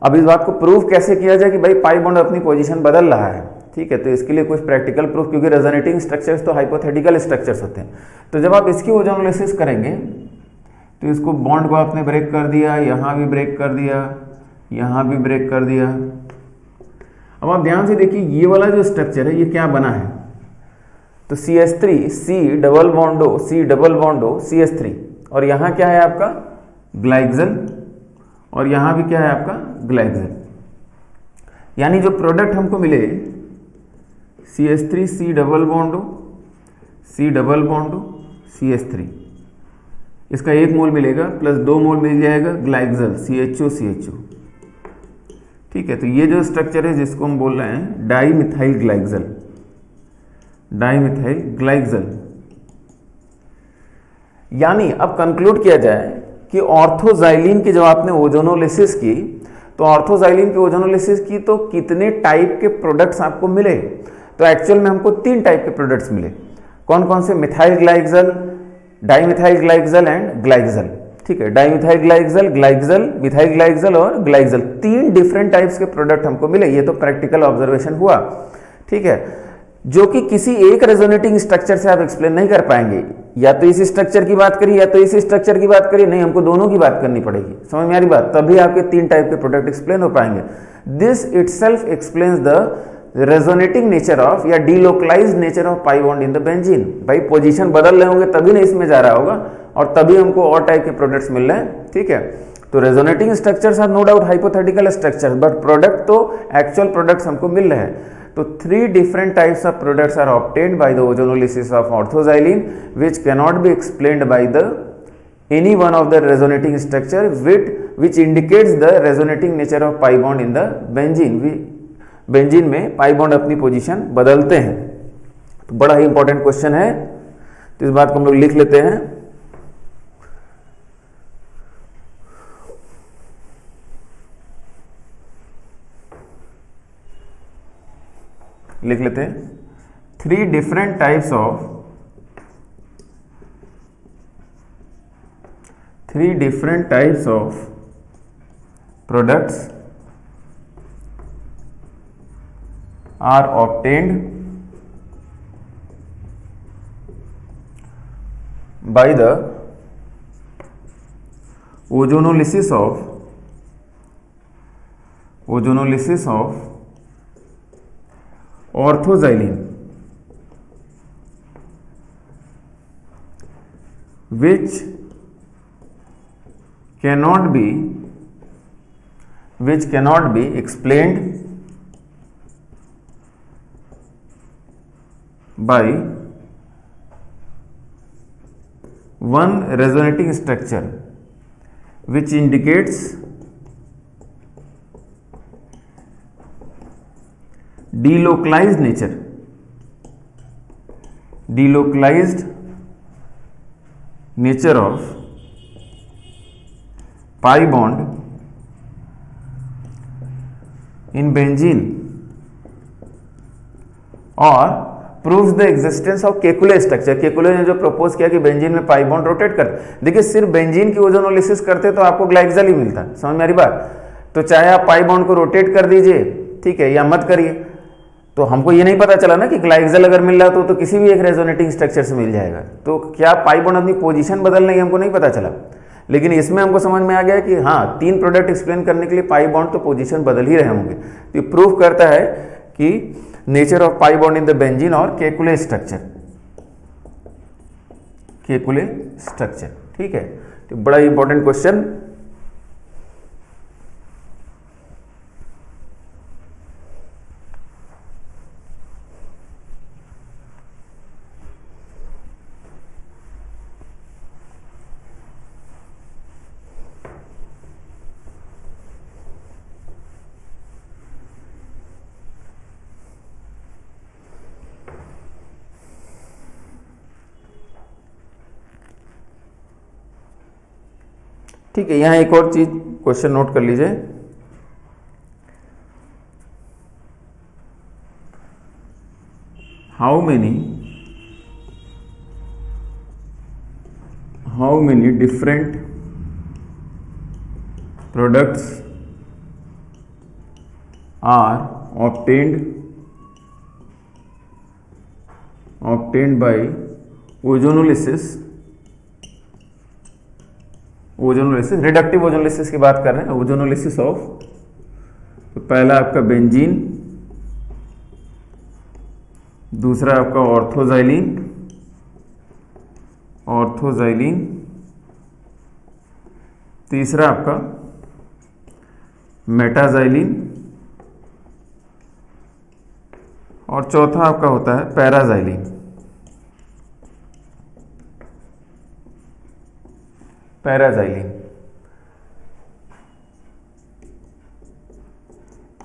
अब इस बात को प्रूव कैसे किया जाए कि भाई पाई बॉन्ड अपनी पोजीशन बदल रहा है। ठीक है, तो इसके लिए कुछ प्रैक्टिकल प्रूफ, क्योंकि रेजोनेटिंग स्ट्रक्चर्स तो हाइपोथेटिकल स्ट्रक्चर्स होते हैं। तो जब आप इसकी ओजोनोलिसिस करेंगे तो इसको बॉन्ड को आपने ब्रेक कर दिया, यहाँ भी ब्रेक कर दिया, यहाँ भी ब्रेक कर दिया। अब आप ध्यान से देखिए, ये वाला जो स्ट्रक्चर है ये क्या बना है, तो CH3 C डबल बॉन्डो CH3, और यहाँ क्या है आपका ग्लाइक्सल, और यहाँ भी क्या है आपका ग्लाइक्सल। यानी जो प्रोडक्ट हमको मिले CH3 C डबल बॉन्डो CH3, इसका 1 मोल मिलेगा प्लस 2 मोल मिल जाएगा ग्लाइक्सल CHO। ठीक है, तो ये जो स्ट्रक्चर है जिसको हम बोल रहे हैं डाईमिथाइल ग्लाइक्सल। यानी अब कंक्लूड किया जाए कि ऑर्थोजाइलिन की जब आपने ओजोनोलिसिस की, तो ऑर्थोजाइलिन की ओजोनोलिसिस की तो कितने टाइप के प्रोडक्ट्स आपको मिले, तो एक्चुअल में हमको 3 टाइप के प्रोडक्ट्स मिले। कौन कौन से, मिथाइल ग्लाइक्सल, डाईमिथाइल ग्लाइक्सल एंड ग्लाइक्सल। ठीक है, dimethyl glycol, glycol, methyl glycol और ग्लाइकल, 3 डिफरेंट टाइप्स के प्रोडक्ट हमको मिले। ये तो प्रैक्टिकल ऑब्जर्वेशन हुआ, ठीक है, जो कि किसी एक रेजोनेटिंग स्ट्रक्चर से आप एक्सप्लेन नहीं कर पाएंगे। या तो इस स्ट्रक्चर की बात करिए या तो इस स्ट्रक्चर की बात करिए, नहीं, हमको दोनों की बात करनी पड़ेगी। समझ में आ रही बात? तभी आपके 3 टाइप के प्रोडक्ट एक्सप्लेन हो पाएंगे। This itself explains the resonating nature of या delocalised nature of pi bond in the benzene. भाई पोजीशन बदल रहे होंगे तभी नहीं इसमें जा रहा होगा, और तभी हमको और टाइप के प्रोडक्ट्स मिल रहे हैं, ठीक है। तो resonating structures are no doubt hypothetical structures, but product तो एक्चुअल प्रोडक्ट्स हमको मिल रहे हैं। तो 3 different types of products are obtained by the ozonolysis of orthoxylene, which cannot be explained by the any one of the resonating structure which indicates the resonating nature of pi bond in the benzene। Benzene में pi bond अपनी position बदलते हैं। तो बड़ा ही important question है, तो इस बात को हम लोग लिख लेते हैं। लिख लेते हैं 3 different types of products are obtained by the ozonolysis of orthoxylene, which cannot be explained by one resonating structure which indicates delocalized nature of pi bond in benzene और proves the existence of Kekule structure. Kekule ने जो propose किया कि benzene में pi bond rotate करते, देखिए सिर्फ benzene की ओजोनोलिसिस करते तो आपको ग्लाइकल ही मिलता, समझ में आ रही बात? तो चाहे आप पाई बॉन्ड को रोटेट कर दीजिए, ठीक है, या मत करिए, तो हमको ये नहीं पता चला ना कि ग्लाइकल अगर मिल रहा तो किसी भी एक रेजोनेटिंग स्ट्रक्चर से मिल जाएगा। तो क्या पाई बॉन्ड अपनी पोजीशन बदल रही है, हमको नहीं पता चला, लेकिन इसमें हमको समझ में आ गया कि हाँ 3 प्रोडक्ट एक्सप्लेन करने के लिए पाई बॉन्ड तो पोजीशन बदल ही रहे होंगे। तो ये प्रूव करता है कि nature of pi bond in the benzene और केकुले स्ट्रक्चर, ठीक है। तो बड़ा इंपॉर्टेंट क्वेश्चन। ठीक है, यहां एक और चीज क्वेश्चन नोट कर लीजिए। How many different products are obtained by ozonolysis, reductive ozonolysis की बात कर रहे हैं, ओजोनोलिसिस ऑफ, तो पहला आपका बेंजीन, दूसरा आपका ऑर्थोजाइलिन, तीसरा आपका मेटाजाइलिन, और चौथा आपका होता है पैराजाइलिन।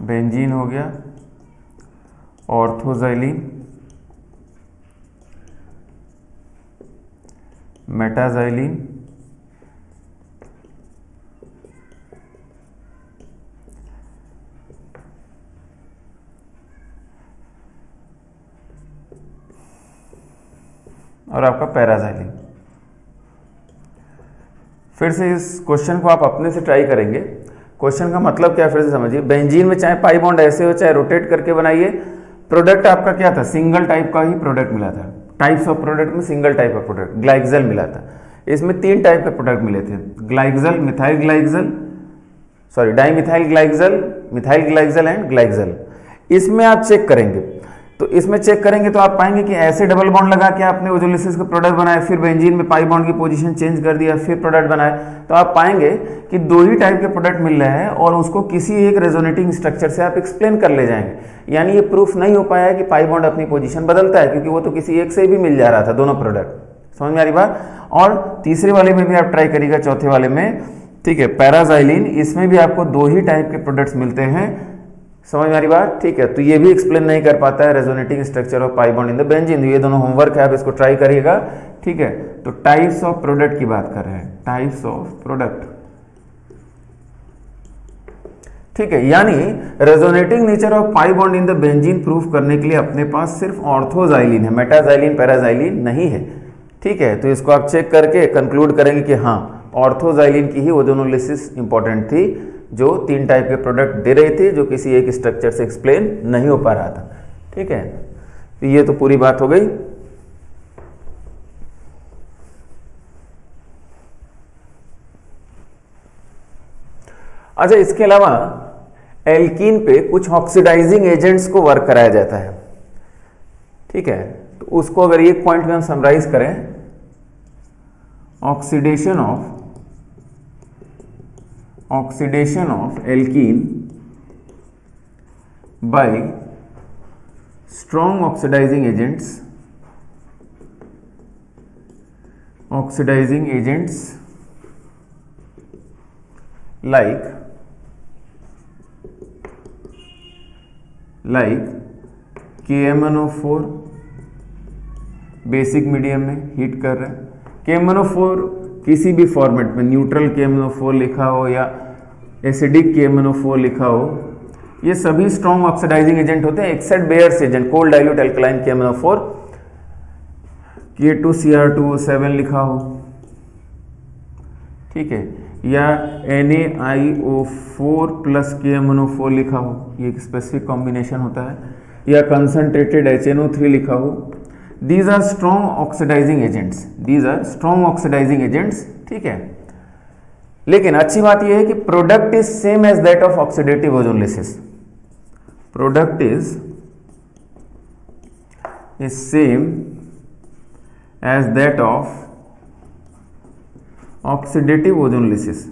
बेंजीन हो गया, ऑर्थोजाइलिन, मेटाजाइलिन, और आपका पैराजाइलिन। फिर से इस क्वेश्चन को आप अपने से ट्राई करेंगे। क्वेश्चन का मतलब क्या है फिर से समझिए। बेंजीन में चाहे पाई बॉन्ड ऐसे हो चाहे रोटेट करके बनाइए, प्रोडक्ट आपका क्या था, सिंगल टाइप का ही प्रोडक्ट मिला था। टाइप्स ऑफ प्रोडक्ट में सिंगल टाइप का प्रोडक्ट ग्लाइक्सल मिला था। इसमें 3 टाइप के प्रोडक्ट मिले थे, glyoxal, methyl glyoxal, sorry dimethyl glyoxal, methyl glyoxal and glyoxal. इसमें आप चेक करेंगे तो इसमें चेक करेंगे तो आप पाएंगे कि ऐसे डबल बॉन्ड लगा के आपने ओजोलिसिस का प्रोडक्ट बनाया, फिर बेंजीन में पाई बॉन्ड की पोजीशन चेंज कर दिया, फिर प्रोडक्ट बनाया, तो आप पाएंगे कि 2 ही टाइप के प्रोडक्ट मिल रहे हैं और उसको किसी एक रेजोनेटिंग स्ट्रक्चर से आप एक्सप्लेन कर ले जाएंगे। यानी ये प्रूफ नहीं हो पाया है कि पाई बॉन्ड अपनी पोजीशन बदलता है, क्योंकि वो तो किसी एक से भी मिल जा रहा था दोनों प्रोडक्ट। समझ में आ रही बात। और तीसरे वाले में भी आप ट्राई करिएगा, चौथे वाले में, ठीक है, पैराजाइलिन, इसमें भी आपको 2 ही टाइप के प्रोडक्ट्स मिलते हैं। समझ में आ रही बात, ठीक है। तो ये भी एक्सप्लेन नहीं कर पाता है resonating structure of pi bond in the benzene. ये दोनों होमवर्क है, आप इसको ट्राई करिएगा, ठीक है। तो टाइप्स ऑफ प्रोडक्ट की बात कर रहे हैं, टाइप्स ऑफ प्रोडक्ट, ठीक है। यानी resonating nature of pi bond in the benzene proof करने के लिए अपने पास सिर्फ ऑर्थोजाइलिन है, मेटाजाइलिन पैराजाइलिन नहीं है, ठीक है। तो इसको आप चेक करके कंक्लूड करेंगे कि हाँ, ऑर्थोजाइलिन की ही ओजोनोलिसिस इंपॉर्टेंट थी, जो 3 टाइप के प्रोडक्ट दे रही थी, जो किसी एक स्ट्रक्चर से एक्सप्लेन नहीं हो पा रहा था, ठीक है। तो ये तो पूरी बात हो गई। अच्छा, इसके अलावा एल्कीन पे कुछ ऑक्सीडाइजिंग एजेंट्स को वर्क कराया जाता है, ठीक है। तो उसको अगर एक पॉइंट में हम समराइज करें, oxidation of alkene by strong oxidising agents like KMnO4 basic medium में हीट कर रहे हैं। KMnO4 किसी भी फॉर्मेट में, न्यूट्रल KMnO4 लिखा हो या एसिडिक KMnO4 लिखा हो, ये सभी स्ट्रॉन्ग ऑक्सीडाइजिंग एजेंट होते हैं, except Baeyer's agent cold dilute alkaline KMnO4, K2Cr2O7 लिखा हो, ठीक है, या NaIO4 प्लस KMnO4 लिखा हो, ये एक स्पेसिफिक कॉम्बिनेशन होता है, या कंसंट्रेटेड HNO3 लिखा हो। These are strong oxidising agents, ठीक है। लेकिन अच्छी बात यह है कि product is same as that of oxidative ozonolysis, product is same as that of oxidative ozonolysis.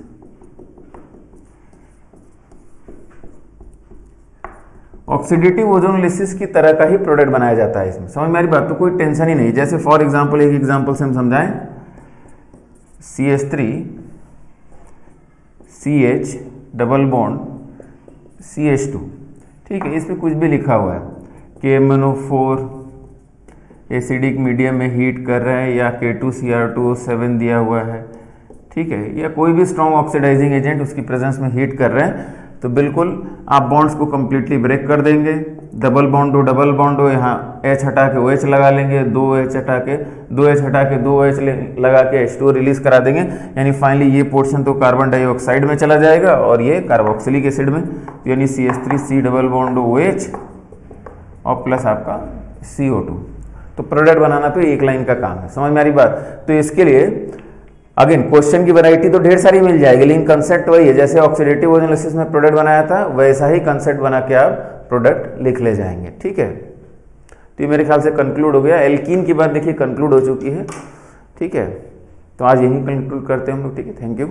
Oxidative ozonolysis की तरह का ही प्रोडक्ट बनाया जाता है इसमें। समझ में आ रही बात। तो कोई टेंशन ही नहीं। जैसे फॉर एग्जांपल, एक एग्जांपल से हम समझाएं, CH3CH डबल बॉन्ड CH2, ठीक है, इसमें कुछ भी लिखा हुआ है, KMnO4 एसिडिक मीडियम में हीट कर रहे हैं, या K2Cr2O7 दिया हुआ है, ठीक है, या कोई भी स्ट्रॉन्ग ऑक्सीडाइजिंग एजेंट उसकी प्रेजेंस में हीट कर रहे हैं, तो बिल्कुल आप बॉन्ड्स को कंप्लीटली ब्रेक कर देंगे। डबल बॉन्ड हो, यहाँ H हटा के OH लगा लेंगे, 2H हटा के 2OH लगा के H2O रिलीज करा देंगे। यानी फाइनली ये पोर्शन तो कार्बन डाइऑक्साइड में चला जाएगा और ये कार्बोक्सिलिक एसिड में, यानी CH3C डबल बॉन्ड OH और प्लस आपका CO2। तो प्रोडक्ट बनाना तो एक लाइन का काम है। समझ में आ रही बात। तो इसके लिए अगेन क्वेश्चन की वैरायटी तो ढेर सारी मिल जाएगी, लेकिन कंसेप्ट वही है, जैसे ऑक्सीडेटिव ओजोनोलिसिस में प्रोडक्ट बनाया था वैसा ही कंसेप्ट बना के आप प्रोडक्ट लिख ले जाएंगे, ठीक है। तो ये मेरे ख्याल से कंक्लूड हो गया। एल्कीन की बात देखिए कंक्लूड हो चुकी है, ठीक है। तो आज यही कंक्लूड करते हैं हम लोग, ठीक है। Thank you.